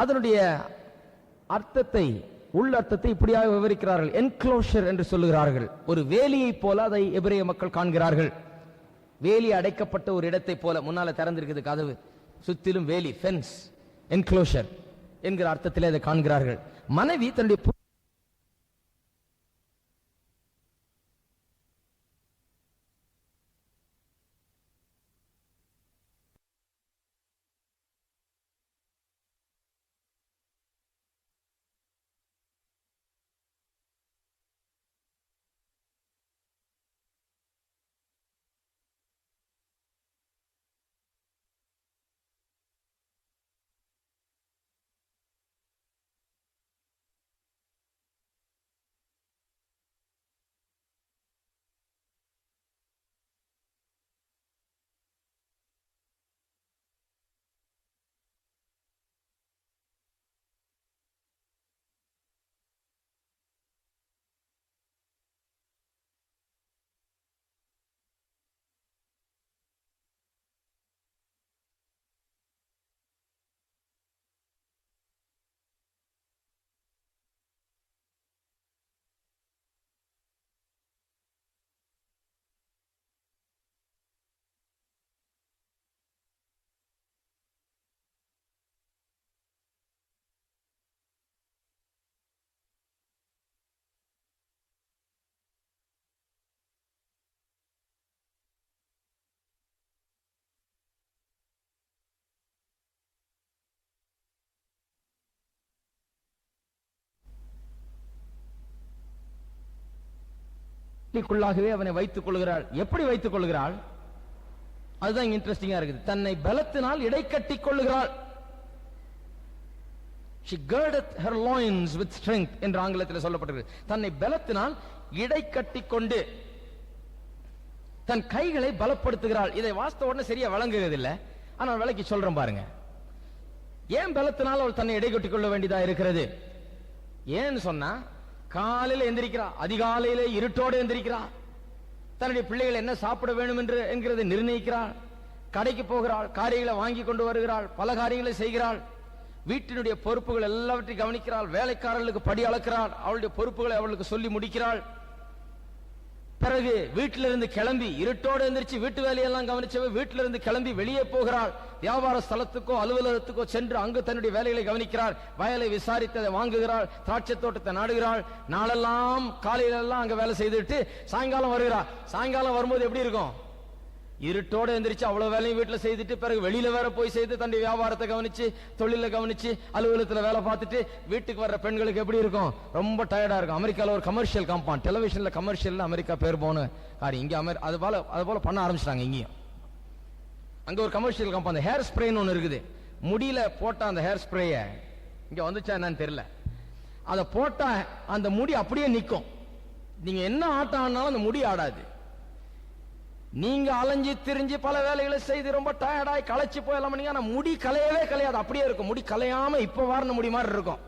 அதனுடைய அர்த்தத்தை, உள்ள அர்த்தத்தை இப்படியாக விவரிக்கிறார்கள். என்க்ளோஷர் என்று சொல்லுகிறார்கள். ஒரு வேலியை போல அதை எபிரேய மக்கள் காண்கிறார்கள். வேலி அடைக்கப்பட்ட ஒரு இடத்தை போல, முன்னால திறந்திருக்குது கதவு, சுத்திலும் வேலி, ஃபென்ஸ், என்க்ளோஷர் என்கிற அர்த்தத்திலே அதை காண்கிறார்கள். மனைவி தன்னுடைய க்குள்ளாகவே அவனை வைத்துக் கொள்கிறாள். எப்படி வைத்துக் கொள்கிறாள்? அதுதான் இன்ட்ரெஸ்டிங்கா இருக்குது. தன்னை பலத்தினால் இடைக்கட்டி கொள்ளுகிறாள். She girdeth her loins with strength என்று ஆங்கிலத்தில் சொல்லப்பட்டிருக்கு. தன்னை பலத்தினால் இடைக்கட்டி கொண்டு தன் கைகளை பலப்படுத்துகிறாள். இதை வாஸ்த உடனே சரியா வழங்குகிறது இல்லை, ஆனால் விலைக்கு சொல்றேன் பாருங்க. ஏன் பலத்தினால் அவள் தன்னை இடைக்கட்டி கொள்ள வேண்டியதா இருக்கிறது? ஏன்னு சொன்னா, காலையில் எந்திரிக்கிறா, அதிகாலையிலே இருட்டோடு எந்திரிக்கிறா, தன்னுடைய பிள்ளைகள் என்ன சாப்பிட வேண்டும் என்கிறதை நிர்ணயிக்கிறாள், கடைக்கு போகிறாள், காரியங்களை வாங்கி கொண்டு வருகிறாள், பல காரியங்களை செய்கிறாள், வீட்டினுடைய பொறுப்புகள் எல்லாவற்றையும் கவனிக்கிறாள், வேலைக்காரர்களுக்கு படி அளக்கிறாள், அவளுடைய பொறுப்புகளை அவளுக்கு சொல்லி முடிக்கிறாள். பிறகு வீட்டிலிருந்து கிளம்பி இருட்டோடு எந்திரிச்சு வீட்டு வேலையெல்லாம் கவனிச்சவ வீட்டிலிருந்து கிளம்பி வெளியே போகிறாள். வியாபார ஸ்தலத்துக்கோ அலுவலகத்துக்கோ சென்று அங்கு தன்னுடைய வேலைகளை கவனிக்கிறாள், வயலை விசாரித்ததை வாங்குகிறாள், திராட்சை தோட்டத்தை நாடுகிறாள். நாளெல்லாம் காலையிலெல்லாம் அங்க வேலை செய்துட்டு சாயங்காலம் வருகிறாள். சாயங்காலம் வரும்போது எப்படி இருக்கும்? இருட்டோட எந்திரிச்சு அவ்வளவு வேலையும் வீட்டுல செய்துட்டு பிறகு வெளியில வேற போய் செய்து தன்னுடைய வியாபாரத்தை கவனிச்சு, தொழில கவனிச்சு, அலுவலகத்துல வேலை பார்த்துட்டு வீட்டுக்கு வர்ற பெண்களுக்கு எப்படி இருக்கும்? ரொம்ப டயர்டா இருக்கும். அமெரிக்கால ஒரு கமர்ஷியல் காம்பவுண்ட், டெலிவிஷன்ல கமர்ஷியல், அமெரிக்கா பேர் போன காரியம் இங்க அது போல பண்ண ஆரம்பிச்சிட்டாங்க. இங்கேயும் அங்க ஒரு கமர்ஷியல் காம்பவுண்ட், ஹேர் ஸ்ப்ரேன்னு ஒண்ணு இருக்குது. முடியில போட்டா அந்த ஹேர் ஸ்ப்ரேய, இங்க வந்துச்சா என்னன்னு தெரியல, அதை போட்டா அந்த முடி அப்படியே நிக்கும். நீங்க என்ன ஆட்டம் ஆனாலும் அந்த முடி ஆடாது. நீங்க அலைஞ்சு திரிஞ்சு பல வேலைகளை செய்து ரொம்ப டயர்டாய் களைச்சு போயலாம், ஆனா முடி கலையவே கலையாது, அப்படியே இருக்கும். முடி கலையாம இப்ப வாரின முடி மாதிரி இருக்கும்.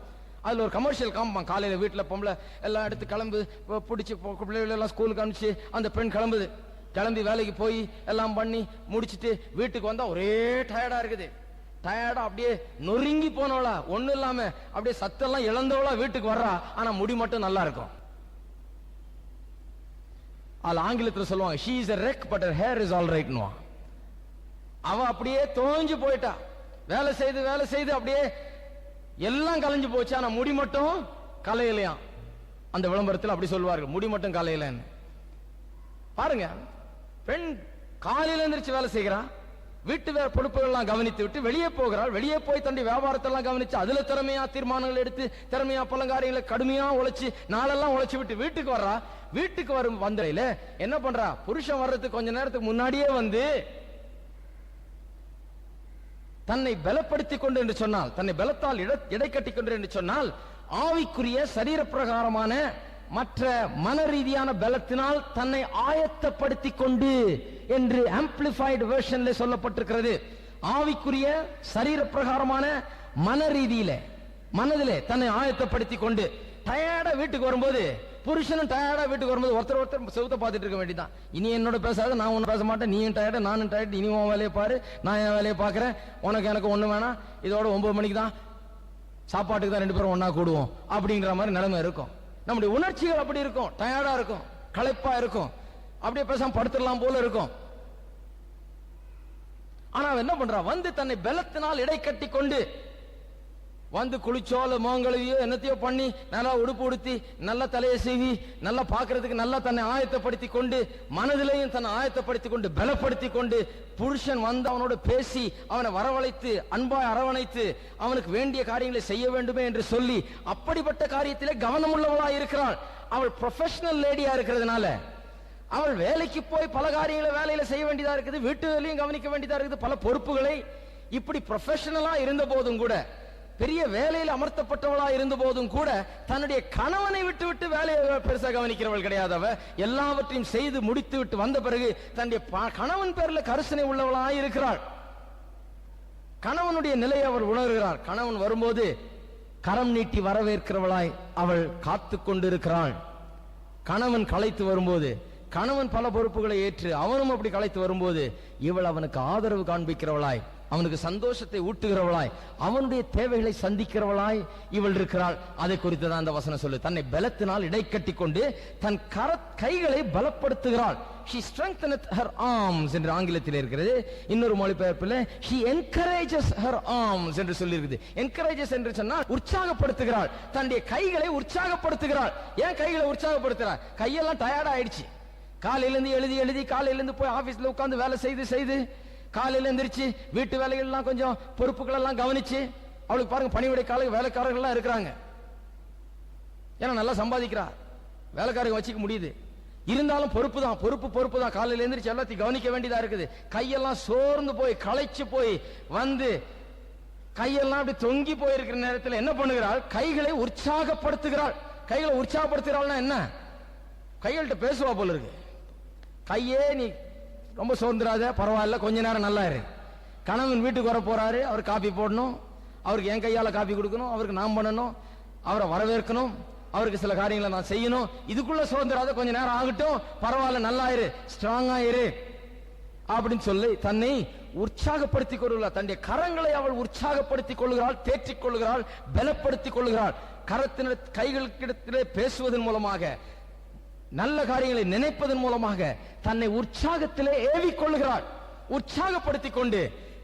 அதுல ஒரு கமர்ஷியல் காம்பான். காலையில வீட்டுல பொம்பளை எல்லாம் எடுத்து கிளம்பு பிடிச்சி பிள்ளைகள் எல்லாம் ஸ்கூலுக்கு அனுப்பிச்சு அந்த பெண் கிளம்பி வேலைக்கு போய் எல்லாம் பண்ணி முடிச்சுட்டு வீட்டுக்கு வந்தா ஒரே டயர்டா இருக்குது. டயர்டா அப்படியே நொறுங்கி போனவளா, ஒண்ணு இல்லாம அப்படியே சத்தெல்லாம் இழந்தவளா வீட்டுக்கு வர்றா. ஆனா முடி மட்டும் நல்லா இருக்கும். அது ஆங்கிலத்தில் சொல்லுவாங்க, she is a wreck but her hair is all right. அவ அப்படியே தோஞ்சு போயிட்டா, வேலை செய்து அப்படியே எல்லாம் கலைஞ்சு போச்சு, ஆனா முடி மட்டும் கலையிலையாம். அந்த விளம்பரத்தில் அப்படி சொல்வார்கள், முடி மட்டும் கலையிலன்னு. பாருங்க, பெண் காலையில எந்திரிச்சு வேலை செய்கிறா, வீட்டு பொறுப்புகள் எல்லாம் கவனித்து விட்டு வெளியே போகிறாள். வெளியே போய் தன்னுடைய வியாபாரத்தை எல்லாம் கவனிச்சு அதுல திறமையா தீர்மானங்கள் எடுத்து திறமையா பலங்காரியங்களை கடுமையா உழைச்சு நாளெல்லாம் உழைச்சு விட்டு வீட்டுக்கு வர்றா. வீட்டுக்கு வரும் வந்தையில என்ன பண்றா, புருஷன் வர்றதுக்கு கொஞ்ச நேரத்துக்கு முன்னாடியே வந்து தன்னை பலப்படுத்திக் கொண்டு என்று சொன்னால், தன்னை பலத்தால் இடை கட்டிக் கொண்டு என்று சொன்னால், ஆவிக்குரிய சரீர பிரகாரமான மற்ற மன ரீதியான பலத்தினால் தன்னை ஆயத்தப்படுத்திக் கொண்டு என்று ஆம்பிளிஃபைடு வெர்ஷன்ல சொல்லப்பட்டிருக்கிறது. ஆவிக்குரிய சரீர பிரகாரமான மன ரீதியில மனதிலே தன்னை ஆயத்தப்படுத்திக் கொண்டு டயர்டா வீட்டுக்கு வரும்போது, புருஷனும் டயர்டா வீட்டுக்கு வரும்போது ஒருத்தர் செவுத்த பார்த்துட்டு இருக்க வேண்டியதான். இனி என்னோட பேசாத, நான் ஒன்னும் பேச மாட்டேன், நீயும் டயர்டு நானும் டயர்டு, இனி உன் வேலையை பாரு, நான் என் வேலையை பாக்குறேன், உனக்கு எனக்கு ஒண்ணு வேணாம், இதோட 9 மணிக்கு தான் சாப்பாட்டுக்கு தான் 2 பேரும் ஒன்னா கூடுவோம் அப்படிங்கிற மாதிரி நிலைமை இருக்கும். நம்முடைய உணர்ச்சிகள் அப்படி இருக்கும், டயர்டா இருக்கும், களைப்பா இருக்கும், அப்படியே பேசாம படுத்துடலாம் போல இருக்கும். ஆனா என்ன பண்றா, வந்து தன்னை பலத்தினால் இடை கட்டி கொண்டு வந்து குளிச்சோல மோங்களையோ என்னத்தையோ பண்ணி நல்லா உடுப்பு உடுத்தி நல்ல தலையை செய்வி நல்லா பாக்குறதுக்கு நல்லா தன்னை ஆயத்தப்படுத்தி கொண்டு மனதிலையும் தன்னை ஆயத்தப்படுத்தி கொண்டு பலப்படுத்தி கொண்டு புருஷன் வந்து அவனோட பேசி அவனை வரவழைத்து அன்பாய் அரவணைத்து அவனுக்கு வேண்டிய காரியங்களை செய்ய வேண்டுமே என்று சொல்லி அப்படிப்பட்ட காரியத்திலே கவனம் உள்ளவளாய் இருக்கிறாள். அவள் ப்ரொஃபஷனல் லேடியா இருக்கிறதுனால அவள் வேலைக்கு போய் பல காரியங்களை வேலையில செய்ய வேண்டியதா இருக்குது, வீட்டு வேலையும் கவனிக்க வேண்டியதா இருக்குது, பல பொறுப்புகளை இப்படி ப்ரொஃபஷனலா இருந்த போதும் கூட, பெரிய வேலையில் அமர்த்தப்பட்டவளா இருந்த போதும் கூட தன்னுடைய கணவனை விட்டு விட்டு வேலையை பெருசா கவனிக்கிறவள் கிடையாது. அவ எல்லாவற்றையும் செய்து முடித்து விட்டு வந்த பிறகு தன்னுடைய கணவன் பேர்ல கரிசனை உள்ளவளாய் இருக்கிறாள். கணவனுடைய நிலையை அவர் உணர்கிறார். கணவன் வரும்போது கரம் நீட்டி வரவேற்கிறவளாய் அவள் காத்து கொண்டிருக்கிறாள். கணவன் களைத்து வரும்போது, கணவன் பல பொறுப்புகளை ஏற்று அவனும் அப்படி களைத்து வரும்போது இவள் அவனுக்கு ஆதரவு காண்பிக்கிறவளாய், அவனுக்கு சந்தோஷத்தை ஊட்டுகிறவளாய், அவனுடைய தேவைகளை சந்திக்கிறவளாய் இவள் இருக்கிறாள். அதை குறித்து தான் அந்த வசனம் சொல்லு. தன்னை பலத்தினால் இடை கட்டி கொண்டு தன் கைகளை பலப்படுத்துகிறாள். she strengtheneth her arms என்று ஆங்கிலத்தில் இருக்கிறது. இன்னொரு மொழிபெயர்ப்பில் she encourages her arms என்று சொல்லி இருக்குது. encourages என்று சொன்னால் உற்சாகப்படுத்துகிறாள், தன்னுடைய கைகளை உற்சாகப்படுத்துகிறாள். ஏன் கைகளை உற்சாகப்படுத்துகிறாள்? கையெல்லாம் டயர்ட் ஆயிடுச்சு, காலையிலிருந்து எழுதி காலையிலிருந்து போய் ஆபீஸ்ல உட்கார்ந்து வேலை செய்து காலையில எந்திரிச்சு வீட்டு வேலைகள் எல்லாம் கொஞ்சம் பொறுப்புகள் எல்லாம் கவனிச்சு, அவளுக்கு பாருங்க பணிவிடை கால வேலைக்காரர்கள் எல்லாம் இருக்கிறாங்க, ஏன்னா நல்லா சம்பாதிக்கிறா, வேலைக்காரங்க வச்சுக்க முடியுது. இருந்தாலும் பொறுப்பு தான் காலையில எந்திரிச்சு எல்லாத்தையும் கவனிக்க வேண்டியதா இருக்குது. கையெல்லாம் சோர்ந்து போய் களைச்சு போய் வந்து கையெல்லாம் அப்படி தொங்கி போயிருக்கிற நேரத்தில் என்ன பண்ணுகிறாள்? கைகளை உற்சாகப்படுத்துகிறாள். கைகளை உற்சாகப்படுத்துகிறாள்னா என்ன? கைகள்கிட்ட பேசுவா போல இருக்கு. கையே நீ ரொம்ப சோர்ந்துராத, பரவாயில்ல, கொஞ்ச நேரம் நல்லா இரு. கணவன் வீட்டுக்கு வர போறாரு, அவர் காப்பி போடணும், அவருக்கு என் கையால காப்பி கொடுக்கணும், அவருக்கு நான் பண்ணணும், அவரை வரவேற்கணும், அவருக்கு சில காரியங்களை நான் செய்யணும். இதுக்குள்ள சோர்ந்துராத, கொஞ்ச நேரம் ஆகட்டும், பரவாயில்ல, நல்லா இரு, ஸ்ட்ராங்கா இரு அப்படின்னு சொல்லி தன்னை உற்சாகப்படுத்திக் கொள்கிறாள். தன்னுடைய கரங்களை அவள் உற்சாகப்படுத்திக் கொள்கிறாள், தேற்றிக் கொள்கிறாள், பலப்படுத்திக் கொள்கிறாள். கைகளுக்கிடத்திலே பேசுவதன் மூலமாக, நல்ல காரியங்களை நினைப்பதன் மூலமாக தன்னை உற்சாகத்திலே ஏவிக்கொள்கிறாள். உற்சாகப்படுத்திக் கொண்டு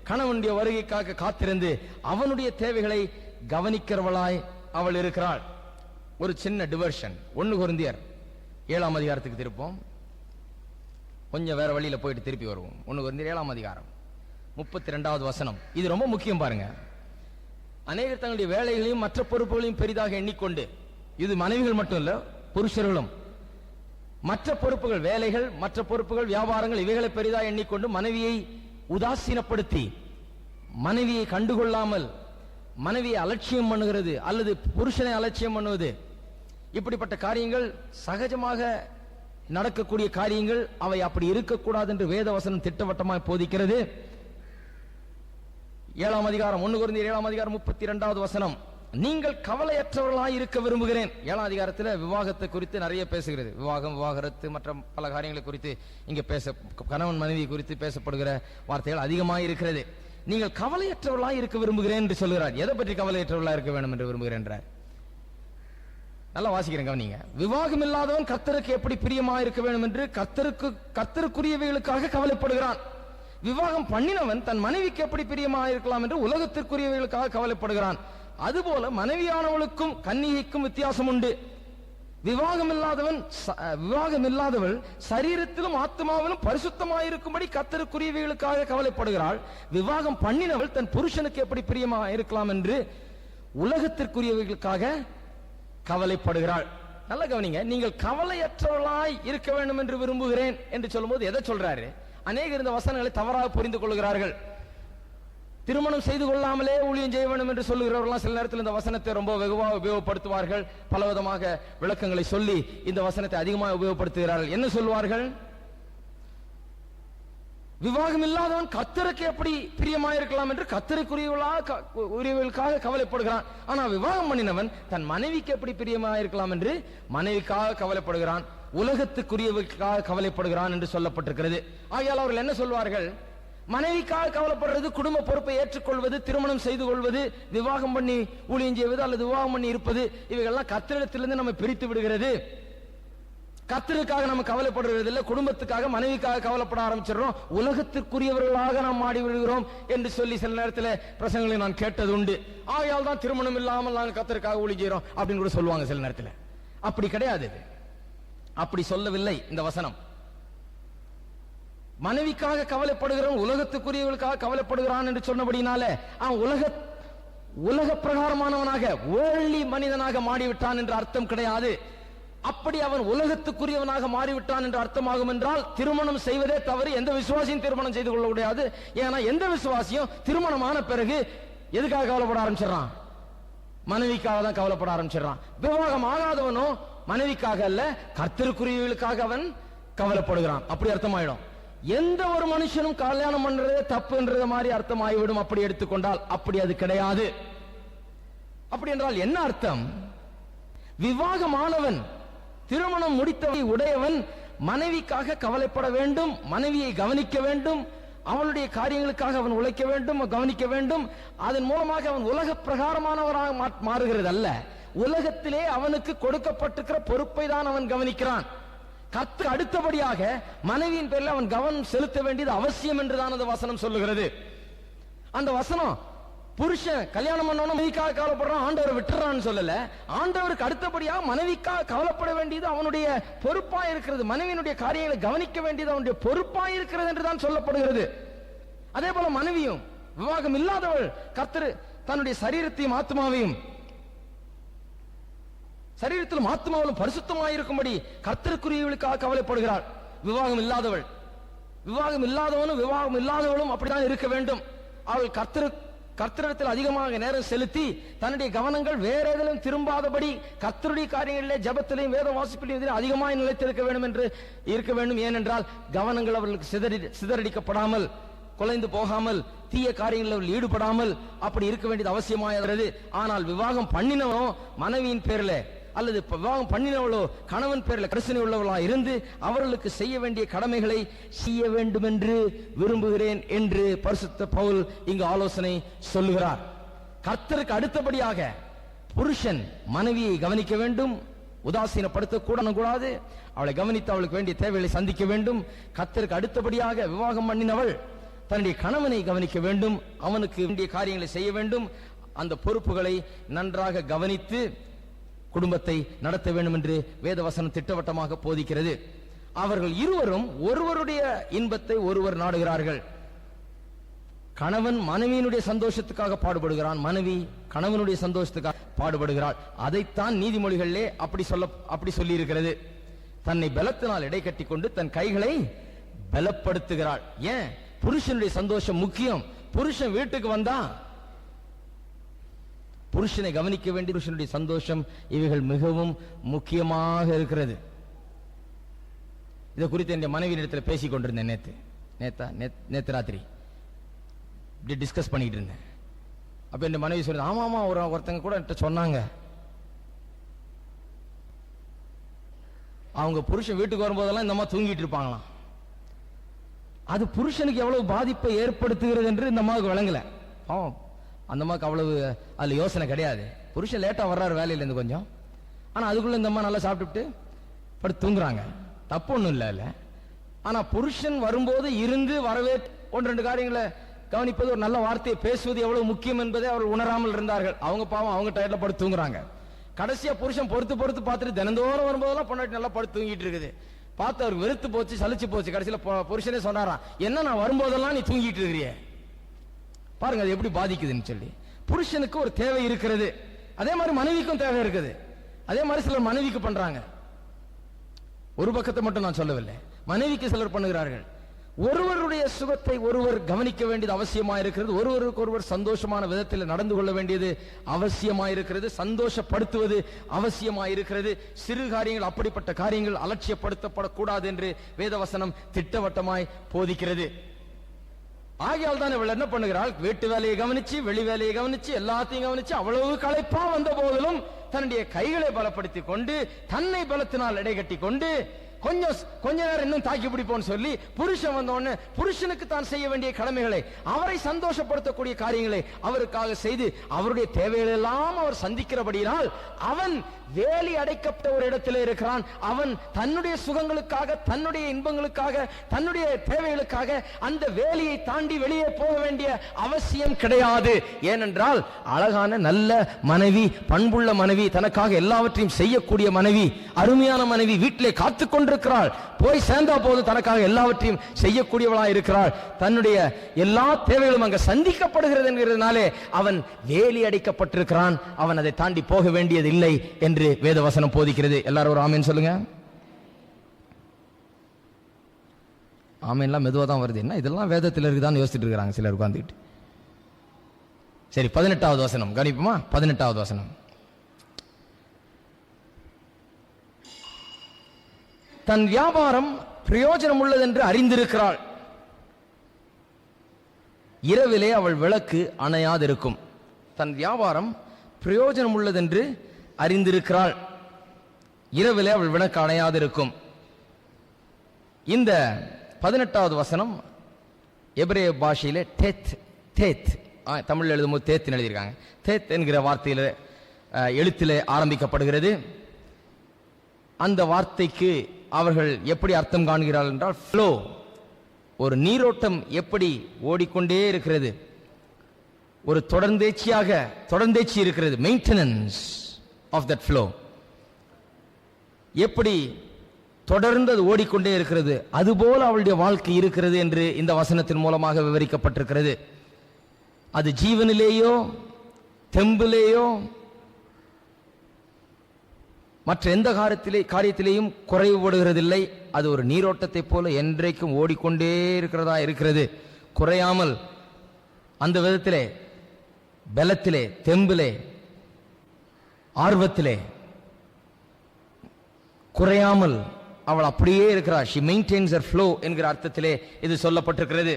கணவனுடைய வருகைக்காக காத்திருந்து அவனுடைய தேவைகளை கவனிக்கிறவளாய் அவள் இருக்கிறாள். ஒரு சின்ன டிவர்ஷன். 1 கொரிந்தியர் 7ஆம் அதிகாரத்துக்கு திருப்போம். கொஞ்சம் வேற வழியில போயிட்டு திருப்பி வருவோம். 1 கொரிந்தியர் 7ஆம் அதிகாரம் 32வது வசனம். இது ரொம்ப முக்கியம் பாருங்க. அநேகர் தங்களுடைய வேலைகளையும் மற்ற பொறுப்புகளையும் பெரிதாக எண்ணிக்கொண்டு, இது மனைவிகள் மட்டும் இல்ல, புருஷர்களும் மற்ற பொறுப்புகள், வேலைகள், மற்ற பொறுப்புகள், வியாபாரங்கள், இவைகளை பெரிதாக எண்ணிக்கொண்டு மனைவியை உதாசீனப்படுத்தி, மனைவியை கண்டுகொள்ளாமல் மனைவியை அலட்சியம் பண்ணுகிறது அல்லது புருஷனை அலட்சியம் பண்ணுவது, இப்படிப்பட்ட காரியங்கள் சகஜமாக நடக்கக்கூடிய காரியங்கள். அவை அப்படி இருக்கக்கூடாது என்று வேதவசனம் திட்டவட்டமாக போதிக்கிறது. 7ஆம் அதிகாரம் 1 கொரிந்தியர் 7ஆம் அதிகாரம் 32வது வசனம். நீங்கள் கவலையற்றவர்களாய் இருக்க விரும்புகிறேன். 7ஆம் அதிகாரத்தில் விவாகத்தை குறித்து நிறைய பேசுகிறது. விவாகம், விவாகரத்து, மற்ற பல காரியங்களை குறித்து இங்க கணவன் மனைவி குறித்து பேசப்படுகிற வார்த்தைகள் அதிகமாக இருக்கிறது. நீங்கள் கவலையற்றவர்களாய் இருக்க விரும்புகிறேன் என்று சொல்கிறார். எதை பற்றி கவலையற்றவர்களாக இருக்க வேண்டும் என்று விரும்புகிறேன்? நல்லா வாசிக்கிறேன் கவனிங்க. விவாகம் இல்லாதவன் கர்த்தருக்கு எப்படி பிரியமா இருக்க வேண்டும் என்று கர்த்தருக்குரியவைகளுக்காக கவலைப்படுகிறான். விவாகம் பண்ணினவன் தன் மனைவிக்கு எப்படி பிரியமா இருக்கலாம் என்று உலகத்திற்குரியவைகளுக்காக கவலைப்படுகிறான். அதுபோல மனைவியானவளுக்கும் கன்னிகைக்கும் வித்தியாசம் உண்டு. விவாகம் இல்லாதவள் சரீரத்திலும் ஆத்மாவிலும் பரிசுத்தமாயிருக்கும்படி கர்த்தருக்குரியவைகளுக்காக கவலைப்படுகிறாள். விவாகம் பண்ணினவள் தன் புருஷனுக்கு எப்படி பிரியமா இருக்கலாம் என்று உலகத்திற்குரியவைகளுக்காக கவலைப்படுகிறாள். நல்ல கவனிங்க. நீங்கள் கவலையற்றவளாய் இருக்க வேண்டும் என்று விரும்புகிறேன் என்று சொல்லும்போது எதை சொல்றாரு? அநேகர் இந்த வசனங்களை தவறாக புரிந்து கொள்கிறார்கள். திருமணம் செய்து கொள்ளாமலே ஊழியம் செய்ய வேண்டும் என்று சொல்லுகிறவர்கள் சில நேரத்தில் இந்த வசனத்தை ரொம்ப வெகுவாக உபயோகப்படுத்துவார்கள். பலவிதமாக விளக்கங்களை சொல்லி இந்த வசனத்தை அதிகமாக உபயோகப்படுத்துகிறார்கள். என்ன சொல்வார்கள்? விவாகம் இல்லாதவன் கர்த்தருக்கு எப்படி பிரியமாயிருக்கலாம் என்று கர்த்தருக்குரியவர்களுக்காக கவலைப்படுகிறான். ஆனா விவாகம் பண்ணினவன் தன் மனைவிக்கு எப்படி பிரியமாயிருக்கலாம் என்று மனைவிக்காக கவலைப்படுகிறான், உலகத்துக்குரியவர்களுக்காக கவலைப்படுகிறான் என்று சொல்லப்பட்டிருக்கிறது. ஆகையால் அவர்கள் என்ன சொல்வார்கள்? மனைவிக்காக கவலைப்படுறது குடும்ப பொறுப்பை ஏற்றுக்கொள்வது, திருமணம் செய்து கொள்வது, விவாகம் பண்ணி ஊழியம் செய்வது அல்லது விவாகம் பண்ணி இருப்பது, இவைகள்லாம் கர்த்தரிடத்திலிருந்து நம்ம பிரித்து விடுகிறது. கர்த்தருக்காக நம்ம கவலைப்படுறது இல்லை, குடும்பத்துக்காக மனைவிக்காக கவலைப்பட ஆரம்பிச்சிடறோம், உலகத்திற்குரியவர்களாக நாம் மாடி விடுகிறோம் என்று சொல்லி சில நேரத்தில் பிரசங்களை நான் கேட்டது உண்டு. ஆகையால் தான் திருமணம் இல்லாமல் நாங்கள் கர்த்தருக்காக ஊழியம் செய்கிறோம் அப்படின்னு கூட சொல்லுவாங்க சில நேரத்தில். அப்படி கிடையாது, அப்படி சொல்லவில்லை இந்த வசனம். மனைவிக்காக கவலைப்படுகிறவன் உலகத்துக்குரியவர்களுக்காக கவலைப்படுகிறான் என்று சொன்னபடினால அவன் உலக பிரகாரமானவனாக வேர்ல்ட்லி மனிதனாக மாறிவிட்டான் என்ற அர்த்தம் கிடையாது. அப்படி அவன் உலகத்துக்குரியவனாக மாறிவிட்டான் என்று அர்த்தமாகும் என்றால் திருமணம் செய்வதே தவறு. எந்த விசுவாசியும் திருமணம் செய்து கொள்ள முடியாது. ஏன்னா எந்த விசுவாசியும் திருமணமான பிறகு எதுக்காக கவலைப்பட ஆரம்பிச்சிடறான்? மனைவிக்காக தான் கவலைப்பட ஆரம்பிச்சிடறான். விவாகம் ஆகாதவனோ மனைவிக்காக அல்ல, கர்த்தருக்குரியவர்களுக்காக அவன் கவலைப்படுகிறான். அப்படி அர்த்தமாயிடும். எந்த ஒரு மனுஷனும் கல்யாணம் பண்றதே தப்புன்றது மாதிரி அர்த்தம் ஆகிவிடும் அப்படி எடுத்துக்கொண்டால். அப்படி அது கிடையாது. அப்படி என்றால் என்ன அர்த்தம்? விவாகமானவன், திருமணம் முடித்தவனை உடையவன் மனைவிக்காக கவலைப்பட வேண்டும், மனைவியை கவனிக்க வேண்டும், அவளுடைய காரியங்களுக்காக அவன் உழைக்க வேண்டும், கவனிக்க வேண்டும். அதன் மூலமாக அவன் உலக பிரகாரமானவராக மாறுகிறது அல்ல, உலகத்திலே அவனுக்கு கொடுக்கப்பட்டிருக்கிற பொறுப்பை தான் அவன் கவனிக்கிறான். கர்த்தருக்கு அடுத்தபடியாக மனைவியின் பேரில் அவன் கவனம் செலுத்த வேண்டியது அவசியம் என்றுதான் அந்த வசனம் சொல்லுகிறது. அந்த வசனம் புருஷன் கல்யாணம் பண்ணவன மனைவிக்காக கவலைப்படுறான், ஆண்டவரை விட்டுறான்னு சொல்லல. ஆண்டவருக்கு அடுத்தபடியாக மனைவிக்காக கவலைப்பட வேண்டியது அவனுடைய பொறுப்பா இருக்கிறது. மனைவியினுடைய காரியங்களை கவனிக்க வேண்டியது அவனுடைய பொறுப்பா இருக்கிறது என்றுதான் சொல்லப்படுகிறது. அதே போல மனைவியும், விவாகம் இல்லாதவள் கர்த்தர் தன்னுடைய சரீரத்தையும் ஆத்மாவையும், சரீரத்திலும் ஆத்மாவிலும் பரிசுத்தமாயிருக்கும்படி கர்த்தருக்குரியவர்களுக்காக கவலைப்படுகிறாள். விவாகம் இல்லாதவள், விவாகம் இல்லாதவனும் விவாகம் இல்லாதவளும் அப்படித்தான் இருக்க வேண்டும். அவள் கர்த்தரிடத்தில் அதிகமாக நேரம் செலுத்தி தன்னுடைய கவனங்கள் வேற எதிலும் திரும்பாதபடி கர்த்தருடைய காரியங்களிலே, ஜபத்திலையும் வேத வாசிப்பிலையும் அதிகமாக நிலைத்திருக்க வேண்டும் என்று இருக்க வேண்டும். ஏனென்றால் கவனங்கள் அவர்களுக்கு சிதறடிக்கப்படாமல், குலைந்து போகாமல், தீய காரியங்களில் ஈடுபடாமல் அப்படி இருக்க வேண்டியது அவசியமாகிறது. ஆனால் விவாகம் பண்ணினவனோ மனைவியின் பேரில் அல்லது விவாகம் பண்ணினவளோ கணவன் பேரில் கரிசனை உள்ளவளா இருந்து அவர்களுக்கு செய்ய வேண்டிய கடமைகளை செய்ய வேண்டும் என்று விரும்புகிறேன் என்று பரிசுத்த பவுல் இங்கு ஆலோசனை சொல்லுகிறார். கர்த்தருக்கு அடுத்தபடியாக புருஷன் மனைவியை கவனிக்க வேண்டும், உதாசீனப்படுத்த கூடாது, அவளை கவனித்து அவளுக்கு வேண்டிய தேவைகளை சந்திக்க வேண்டும். கர்த்தருக்கு அடுத்தபடியாக விவாகம் பண்ணினவள் தன்னுடைய கணவனை கவனிக்க வேண்டும், அவனுக்கு வேண்டிய காரியங்களை செய்ய வேண்டும், அந்த பொறுப்புகளை நன்றாக கவனித்து குடும்பத்தை நடத்த வேண்டும் என்று வேதவசனம் திட்டவட்டமாக போதிக்கிறது. அவர்கள் இருவரும் ஒருவருடைய இன்பத்தை ஒருவர் நாடுகிறார்கள். கணவன் மனைவியினுடைய சந்தோஷத்துக்காக பாடுபடுகிறான், மனைவி கணவனுடைய சந்தோஷத்துக்காக பாடுபடுகிறாள். அதைத்தான் நீதிமொழிகளிலே அப்படி சொல்லி இருக்கிறது. தன்னை பலத்தினால் இடை கட்டி கொண்டு தன் கைகளை பலப்படுத்துகிறாள். ஏன்? புருஷனுடைய சந்தோஷம் முக்கியம். புருஷன் வீட்டுக்கு வந்தா புருஷனை கவனிக்க வேண்டிய புருஷனுடைய சந்தோஷம், இவைகள் மிகவும் முக்கியமாக இருக்கிறது. இதை குறித்து என் மனைவியிடத்தில் பேசிக் கொண்டிருந்தேன். நேத்து ராத்திரி இப்படி டிஸ்கஸ் பண்ணிட்டு இருந்தேன். அப்ப என் மனைவி சொல்லுது, ஆமாமா ஒருத்தங்க கூட சொன்னாங்க, அவங்க புருஷன் வீட்டுக்கு வரும்போதெல்லாம் இந்த மாதிரி தூங்கிட்டு இருப்பாங்களாம். அது புருஷனுக்கு எவ்வளவு பாதிப்பை ஏற்படுத்துகிறது என்று இந்த அம்மாவுக்கு விளங்கல. அந்த அம்மாவுக்கு அவ்வளவு அதுல யோசனை கிடையாது. புருஷன் லேட்டா வர்றாரு வேலையில இருந்து கொஞ்சம், ஆனா அதுக்குள்ள இந்த அம்மா நல்லா சாப்பிட்டுட்டு படுத்து தூங்குறாங்க. தப்பு ஒண்ணும் இல்ல. ஆனா புருஷன் வரும்போது இருந்து வரவே ஒன்று ரெண்டு காரியங்களை கவனிப்பது, ஒரு நல்ல வார்த்தையை பேசுவது எவ்வளவு முக்கியம் என்பதை அவர்கள் உணராமல் இருந்தார்கள். அவங்க பாவம் அவங்க டயர்ல படுத்து தூங்குறாங்க. கடைசியா புருஷன் பொறுத்து பார்த்துட்டு தினந்தோறும் வரும்போதெல்லாம் பொண்டாட்டி நல்லா படுத்து தூங்கிட்டு இருக்குது. பார்த்து அவர் வெறுத்து போச்சு, சலிச்சு போச்சு. கடைசியில புருஷனே சொன்னாராம், என்ன நான் வரும்போதெல்லாம் நீ தூங்கிட்டு இருக்கிறிய, பாருங்க அது எப்படி பாதிக்குதுன்னு சொல்லி. புருஷனுக்கு ஒரு தேவை இருக்கிறது, அதே மாதிரி மனைவிக்கும் தேவை இருக்குது. அதே மாதிரி சிலர் மனைவிக்கு பண்றாங்க. ஒரு பக்கத்தை மட்டும் நான் சொல்லவில்லை, மனைவிக்கு சிலர் பண்ணுகிறார்கள். ஒருவருடைய சுகத்தை ஒருவர் கவனிக்க வேண்டியது அவசியமாயிருக்கிறது. ஒருவருக்கு ஒருவர் சந்தோஷமான விதத்தில் நடந்து கொள்ள வேண்டியது அவசியமாயிருக்கிறது. சந்தோஷப்படுத்துவது அவசியமாயிருக்கிறது. சிறு காரியங்கள், அப்படிப்பட்ட காரியங்கள் அலட்சியப்படுத்தப்படக்கூடாது என்று வேதவசனம் திட்டவட்டமாய் போதிக்கிறது. ஆகையால் தான் இவள் என்ன பண்ணுகிறாள், வீட்டு வேலையை கவனிச்சு, வெளி வேலையை கவனிச்சு, எல்லாத்தையும் கவனிச்சு, அவ்வளவு களைப்பா வந்த போதிலும் தன்னுடைய கைகளை பலப்படுத்திக் கொண்டு, தன்னை பலத்தினால் இடைகட்டி கொண்டு, கொஞ்ச நேரம் இன்னும் தாக்கி பிடிப்போம்னு சொல்லி புருஷன் வந்த உடனே புருஷனுக்கு தான் செய்ய வேண்டிய கடமைகளை, அவரை சந்தோஷப்படுத்தக்கூடிய காரியங்களை அவருக்காக செய்து அவருடைய தேவைகள் எல்லாம் அவர் சந்திக்கிறபடியால் அவன் வேலி அடைக்கப்பட்ட ஒரு இடத்தில் இருக்கிறான். அவன் தன்னுடைய சுகங்களுக்காக, தன்னுடைய இன்பங்களுக்காக, தன்னுடைய தேவைகளுக்காக அந்த வேலியை தாண்டி வெளியே போக வேண்டிய அவசியம் கிடையாது. ஏனென்றால் அழகான நல்ல மனைவி, பண்புள்ள மனைவி, தனக்காக எல்லாவற்றையும் செய்யக்கூடிய மனைவி, அருமையான மனைவி வீட்டிலே காத்து கொண்டிருக்கிறாள். போய் சேர்ந்தா போது தனக்காக எல்லாவற்றையும் செய்யக்கூடியவளா இருக்கிறாள். தன்னுடைய எல்லா தேவைகளும் அங்க சந்திக்கப்படுகிறது என்கிறதுனாலே அவன் வேலி அடைக்கப்பட்டிருக்கிறான். அவன் அதை தாண்டி போக வேண்டியது இல்லை என்று வேதவசனம் போதிக்கிறது. எல்லாரும் ஒரு ஆமீன் சொல்லுங்க. ஆமீன்லாம் மெதுவா தான் வருது. என்ன இதெல்லாம் வேதத்தில் இருக்குதான்னு யோசிச்சுட்டு இருக்கிறாங்க சிலர் உட்கார்ந்துட்டு. சரி, 18வது வசனம் கவனிப்போமா? 18வது வசனம். தன் வியாபாரம் பிரயோஜனம் உள்ளது என்று அறிந்திருக்கிறாள். இரவிலே அவள் விளக்கு அணையாதிருக்கும். தன் வியாபாரம் பிரயோஜனம் உள்ளது என்று அறிந்திருக்கிறாள். இரவிலே அவள் விளக்கு அணையாதிருக்கும். இந்த 18வது வசனம் எபிரேய பாஷையிலே தேத், தமிழ் எழுதும்போது தேத் எழுதியிருக்காங்க. தேத் என்கிற வார்த்தையில எழுத்திலே ஆரம்பிக்கப்படுகிறது. அந்த வார்த்தைக்கு அவர்கள் எப்படி அர்த்தம் காண்கிறார்கள் என்றால், ஃப்ளோ, ஒரு நீரோட்டம் எப்படி ஓடிக்கொண்டே இருக்கிறது, ஒரு தொடர்ந்தேச்சி இருக்கிறது, மெயின்டெனன்ஸ் ஆஃப் தட் ஃப்ளோ, எப்படி தொடர்ந்து அது ஓடிக்கொண்டே இருக்கிறது, அதுபோல அவளுடைய வாழ்க்கை இருக்கிறது என்று இந்த வசனத்தின் மூலமாக விவரிக்கப்பட்டிருக்கிறது. அது ஜீவனிலேயோ தெம்பிலேயோ மற்ற எந்த காரியத்திலேயும் குறைவுபடுகிறதில்லை. அது ஒரு நீரோட்டத்தை போல என்றைக்கும் ஓடிக்கொண்டே இருக்கிறது, குறையாமல். அந்த விதத்திலே, பலத்திலே, தெம்பிலே, ஆர்வத்திலே குறையாமல் அவள் அப்படியே இருக்கிறாள். she maintains her flow என்கிற அர்த்தத்திலே இது சொல்லப்பட்டிருக்கிறது.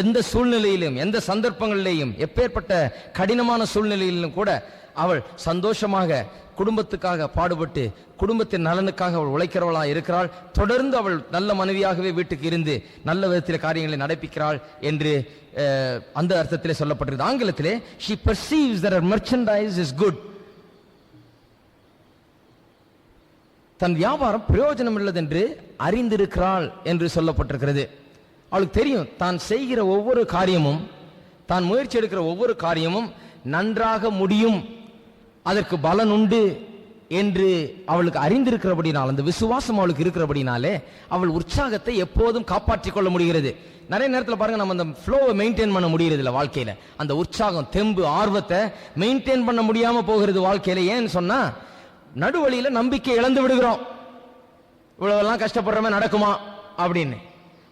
எந்த சூழ்நிலையிலும், எந்த சந்தர்ப்பங்களிலேயும், எப்பேற்பட்ட கடினமான சூழ்நிலையிலும் கூட அவள் சந்தோஷமாக குடும்பத்துக்காக பாடுபட்டு குடும்பத்தின் நலனுக்காக அவள் உழைக்கிறவளாக இருக்கிறாள். தொடர்ந்து அவள் நல்ல மனைவியாகவே வீட்டுக்கு இருந்து நல்ல விதத்தில் காரியங்களை நடப்பிக்கிறாள் என்று அந்த அர்த்தத்திலே சொல்லப்பட்டிருக்கு. ஆங்கிலத்திலே she perceives that her merchandise is good. தன் வியாபாரம் பிரயோஜனம் உள்ளது என்று அறிந்திருக்கிறாள் என்று சொல்லப்பட்டிருக்கிறது. அவளுக்கு தெரியும் தான் செய்கிற ஒவ்வொரு காரியமும், தான் முயற்சி எடுக்கிற ஒவ்வொரு காரியமும் நன்றாக முடியும், அதற்கு பலன் உண்டு என்று அவளுக்கு அறிந்திருக்கிறபடினால், அந்த விசுவாசம் அவளுக்கு இருக்கிறபடினாலே அவள் உற்சாகத்தை எப்போதும் காப்பாற்றிக் கொள்ள முடிகிறது. நிறைய நேரத்தில் பாருங்க, நம்ம அந்த ஃப்ளோவை மெயின்டைன் பண்ண முடிகிறது இல்லை வாழ்க்கையில. அந்த உற்சாகம், தெம்பு, ஆர்வத்தை மெயின்டைன் பண்ண முடியாம போகிறது வாழ்க்கையில. ஏன்னு சொன்னா, நடுவழியில நம்பிக்கை இழந்து விடுகிறோம். இவ்வளவெல்லாம் கஷ்டப்படுறமே நடக்குமா அப்படின்னு.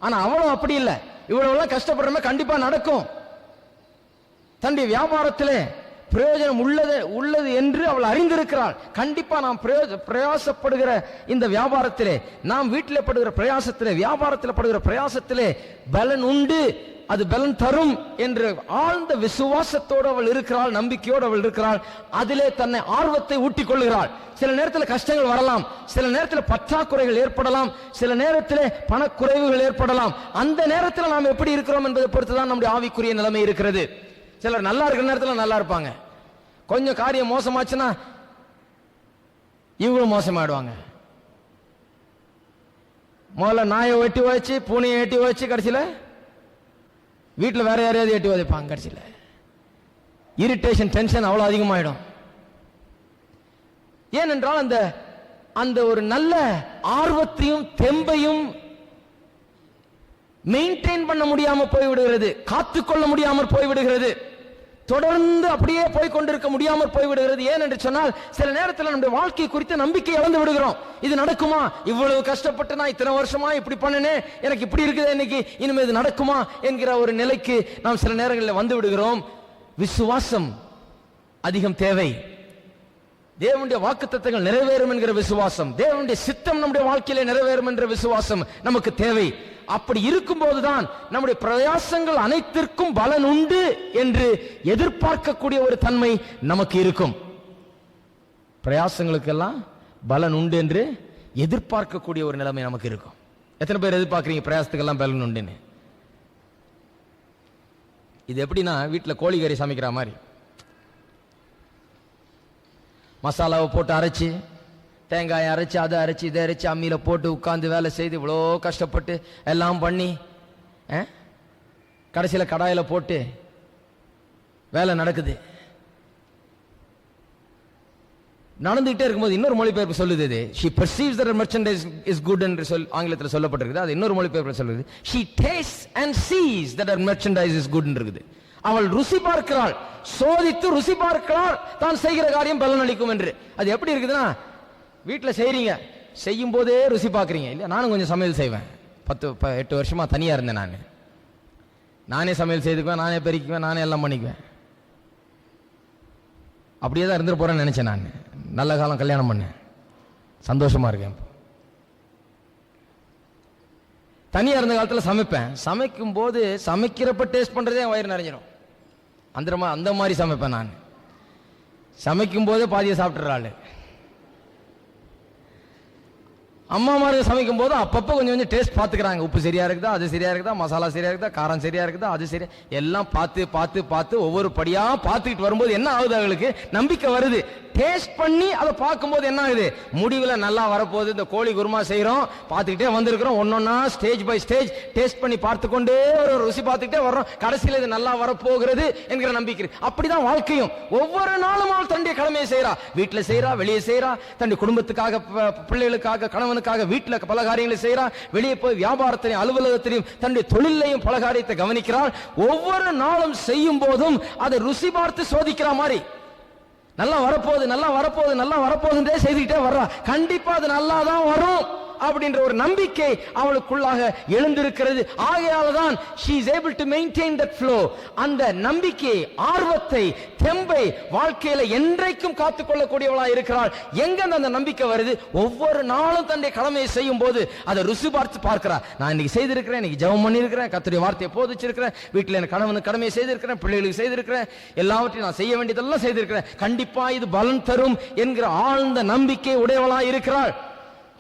ஆனா அவளும் அப்படி இல்லை, இவ்வளவெல்லாம் கஷ்டப்படுறமே கண்டிப்பா நடக்கும். தன்னுடைய வியாபாரத்திலே பிரயோஜனம் உள்ளது என்று அவள் அறிந்திருக்கிறாள். கண்டிப்பா நாம் பிரயாசப்படுகிற இந்த வியாபாரத்திலே, நாம் வீட்டில் படுகிற பிரயாசத்திலே, வியாபாரத்தில் படுகிற பிரயாசத்திலே பலன் உண்டு, அது பலன் தரும் என்று ஆழ்ந்த விசுவாசத்தோடு அவள் இருக்கிறாள், நம்பிக்கையோடு அவள் இருக்கிறாள். அதிலே தன்னை ஆர்வத்தை ஊட்டிக் கொள்கிறாள். சில நேரத்தில் கஷ்டங்கள் வரலாம், சில நேரத்தில் பற்றாக்குறைகள் ஏற்படலாம், சில நேரத்தில் பணக்குறைவுகள் ஏற்படலாம். அந்த நேரத்தில் நாம் எப்படி இருக்கிறோம் என்பதை பொறுத்துதான் நம்முடைய ஆவிக்குரிய நிலைமை இருக்கிறது. சிலர் நல்லா இருக்கிற நேரத்தில் நல்லா இருப்பாங்க, கொஞ்சம் காரியம் மோசமாச்சுன்னா இவங்களும் மோசமாயிடுவாங்க. முதல்ல நாயை வெட்டி வச்சு, பூனையை எட்டி வச்சு, கடைசியில் வீட்டில் வேற யாரையாவது எட்டி வதைப்பாங்க. கடைசியில் இரிட்டேஷன், டென்ஷன் அவ்வளோ அதிகமாயிடும். ஏனென்றால் அந்த அந்த ஒரு நல்ல ஆர்வத்தையும் தெம்பையும் மெயின்டைன் பண்ண முடியாம போய்விடுகிறது, காத்துக்கொள்ள முடியாமல் போய்விடுகிறது, தொடர்ந்து அப்படியே போய்கொண்டிருக்க முடியாமல் போய்விடுகிறது. ஏன் என்று சொன்னால், சில நேரத்தில் நம்முடைய வாழ்க்கை குறித்த நம்பிக்கை இழந்து விடுகிறோம். இது நடக்குமா, இவ்வளவு கஷ்டப்பட்டு நான் இத்தனை வருஷமா இப்படி பண்ணினேன், எனக்கு இப்படி இருக்குது இன்னைக்கு, இனிமே இது நடக்குமா என்கிற ஒரு நிலைக்கு நாம் சில நேரங்களில் வந்து விடுகிறோம். விசுவாசம் அதிகம் தேவை. தேவனுடைய வாக்குத்தத்தங்கள் நிறைவேறும் என்கிற விசுவாசம், தேவனுடைய சித்தம் நம்முடைய வாழ்க்கையிலே நிறைவேறும் என்ற விசுவாசம் நமக்கு தேவை. அப்படி இருக்கும் போதுதான் நம்முடைய பிரயாசங்கள் அனைத்திற்கும் பலன் உண்டு என்று எதிர்பார்க்கக்கூடிய ஒரு தன்மை நமக்கு இருக்கும். பிரயாசங்களுக்கெல்லாம் பலன் உண்டு என்று எதிர்பார்க்கக்கூடிய ஒரு நிலைமை நமக்கு இருக்கும். எத்தனை பேர் எதிர்பார்க்கிறீங்க பிரயாசத்துக்கெல்லாம் பலன் உண்டுன்னு? இது எப்படின்னா, வீட்டில் கோழிக்கறி சமைக்கிற மாதிரி மசாலாவை போட்டு அரைச்சி, தேங்காயை அரைச்சி, அதை அரைச்சி, இதை அரைச்சி, அம்மியில போட்டு உட்கார்ந்து வேலை செய்து இவ்வளோ கஷ்டப்பட்டு எல்லாம் பண்ணி கடைசியில் கடாயில போட்டு வேலை நடக்குது. நடந்துகிட்டே இருக்கும்போது இன்னொரு மொழிபெயர்ப்பு சொல்லுது, இது she perceives that her merchandise is good என்று ஆங்கிலத்தில் சொல்லப்பட்டிருக்குது. அது இன்னொரு மொழிபெயர்ப்பு சொல்லுது, she tastes and sees that her merchandise is good இருக்குது. அவள் ருசி பார்க்கிறாள், சோதித்து ருசி பார்க்கிறாள், தான் செய்கிற காரியம் பலனளிக்கும் என்று. அது எப்படி இருக்குதுன்னா, வீட்டில் செய்றீங்க, செய்யும் போதே ருசி பார்க்குறீங்க இல்லையா? நானும் கொஞ்சம் சமையல் செய்வேன். 8 வருஷமா தனியாக இருந்தேன். நானே சமையல் செய்துக்குவேன், நானே பெருக்குவேன், நானே எல்லாம் பண்ணிக்குவேன். அப்படியே தான் இருந்துட்டு போறேன்னு நினைச்சேன். நான் நல்ல காலம் கல்யாணம் பண்ணேன், சந்தோஷமா இருக்கேன். தனியா இருந்த காலத்தில் சமைப்பேன். சமைக்கும் போது சமைக்கிறப்ப டேஸ்ட் பண்றதே என் வயிறு நிறைஞ்சிடும். அந்த மாதிரி சமைப்பேன். நான் சமைக்கும் போதே பாதியை சாப்பிட்டுறாள். அம்மாமாருக்கு சமைக்கும் போது அப்பப்போ கொஞ்சம் கொஞ்சம் டேஸ்ட் பார்த்துக்கிறாங்க. உப்பு சரியா இருக்குதா, அது சரியா இருக்குதா, மசாலா சரியா இருக்குதா, காரம் சரியா இருக்குதா, அது சரியா, எல்லாம் பார்த்து பார்த்து பார்த்து ஒவ்வொரு படியா பார்த்துக்கிட்டு வரும்போது என்ன ஆகுது, அவங்களுக்கு நம்பிக்கை வருது. டேஸ்ட் பண்ணி அதை பார்க்கும்போது என்ன ஆகுது, முடிவில் நல்லா வரப்போகுது. இந்த கோழி குருமா செய்கிறோம், பார்த்துக்கிட்டே வந்திருக்கிறோம், ஒன்னொன்னா ஸ்டேஜ் பை ஸ்டேஜ் டேஸ்ட் பண்ணி பார்த்து கொண்டே ஒரு ருசி பார்த்துக்கிட்டே வர்றோம். கடைசியில் இது நல்லா வரப்போகிறது என்கிற நம்பிக்கை. அப்படிதான் வாழ்க்கையும். ஒவ்வொரு நாளும் அவள் தன்னுடைய கடமையை செய்யறா, வீட்டில் செய்யறா, வெளியே செய்யறா, தன்னுடைய குடும்பத்துக்காக, பிள்ளைகளுக்காக, கணவனுக்காக வீட்டில் பல காரியங்களை செய்யறா, வெளியே போய் வியாபாரத்திலையும் அலுவலகத்திலையும் தன்னுடைய தொழிலையும் பல காரியத்தை கவனிக்கிறாள். ஒவ்வொரு நாளும் செய்யும் போதும் அதை ருசி பார்த்து சோதிக்கிற மாதிரி, நல்லா வரப்போகுது, நல்லா வரப்போகுது, நல்லா வரப்போகுதுன்றே செய்துக்கிட்டே வர்றா. கண்டிப்பா அது நல்லா தான் வரும் அப்படின்ற ஒரு நம்பிக்கை அவளுக்குள்ளாக எழுந்திருக்கிறது. ஆகையால்தான் she is able to maintain that flow. அந்த நம்பிக்கை, ஆர்வத்தை, தெம்பை வாழ்க்கையில என்றைக்கும் காத்துக்கொள்ளக்கூடியவளா இருக்கிறாள். எங்க அந்த நம்பிக்கை வருது? ஒவ்வொரு நாளும் தன்னுடைய கடமையை செய்யும் போது அதை ருசி பார்த்து பார்க்கிறா. நான் இன்னைக்கு செய்திருக்கிறேன், இன்னைக்கு ஜெபம் பண்ணியிருக்கிறேன், கர்த்தருடைய வார்த்தையை போதிச்சிருக்கிறேன், வீட்டில் என் கணவனுக்கு கடமையை செய்திருக்கிறேன், பிள்ளைகளுக்கு செய்திருக்கிறேன், எல்லாவற்றையும் நான் செய்ய வேண்டியதெல்லாம் செய்திருக்கிறேன், கண்டிப்பா இது பலன் தரும் என்கிற ஆழ்ந்த நம்பிக்கை உடையவளா இருக்கிறாள்.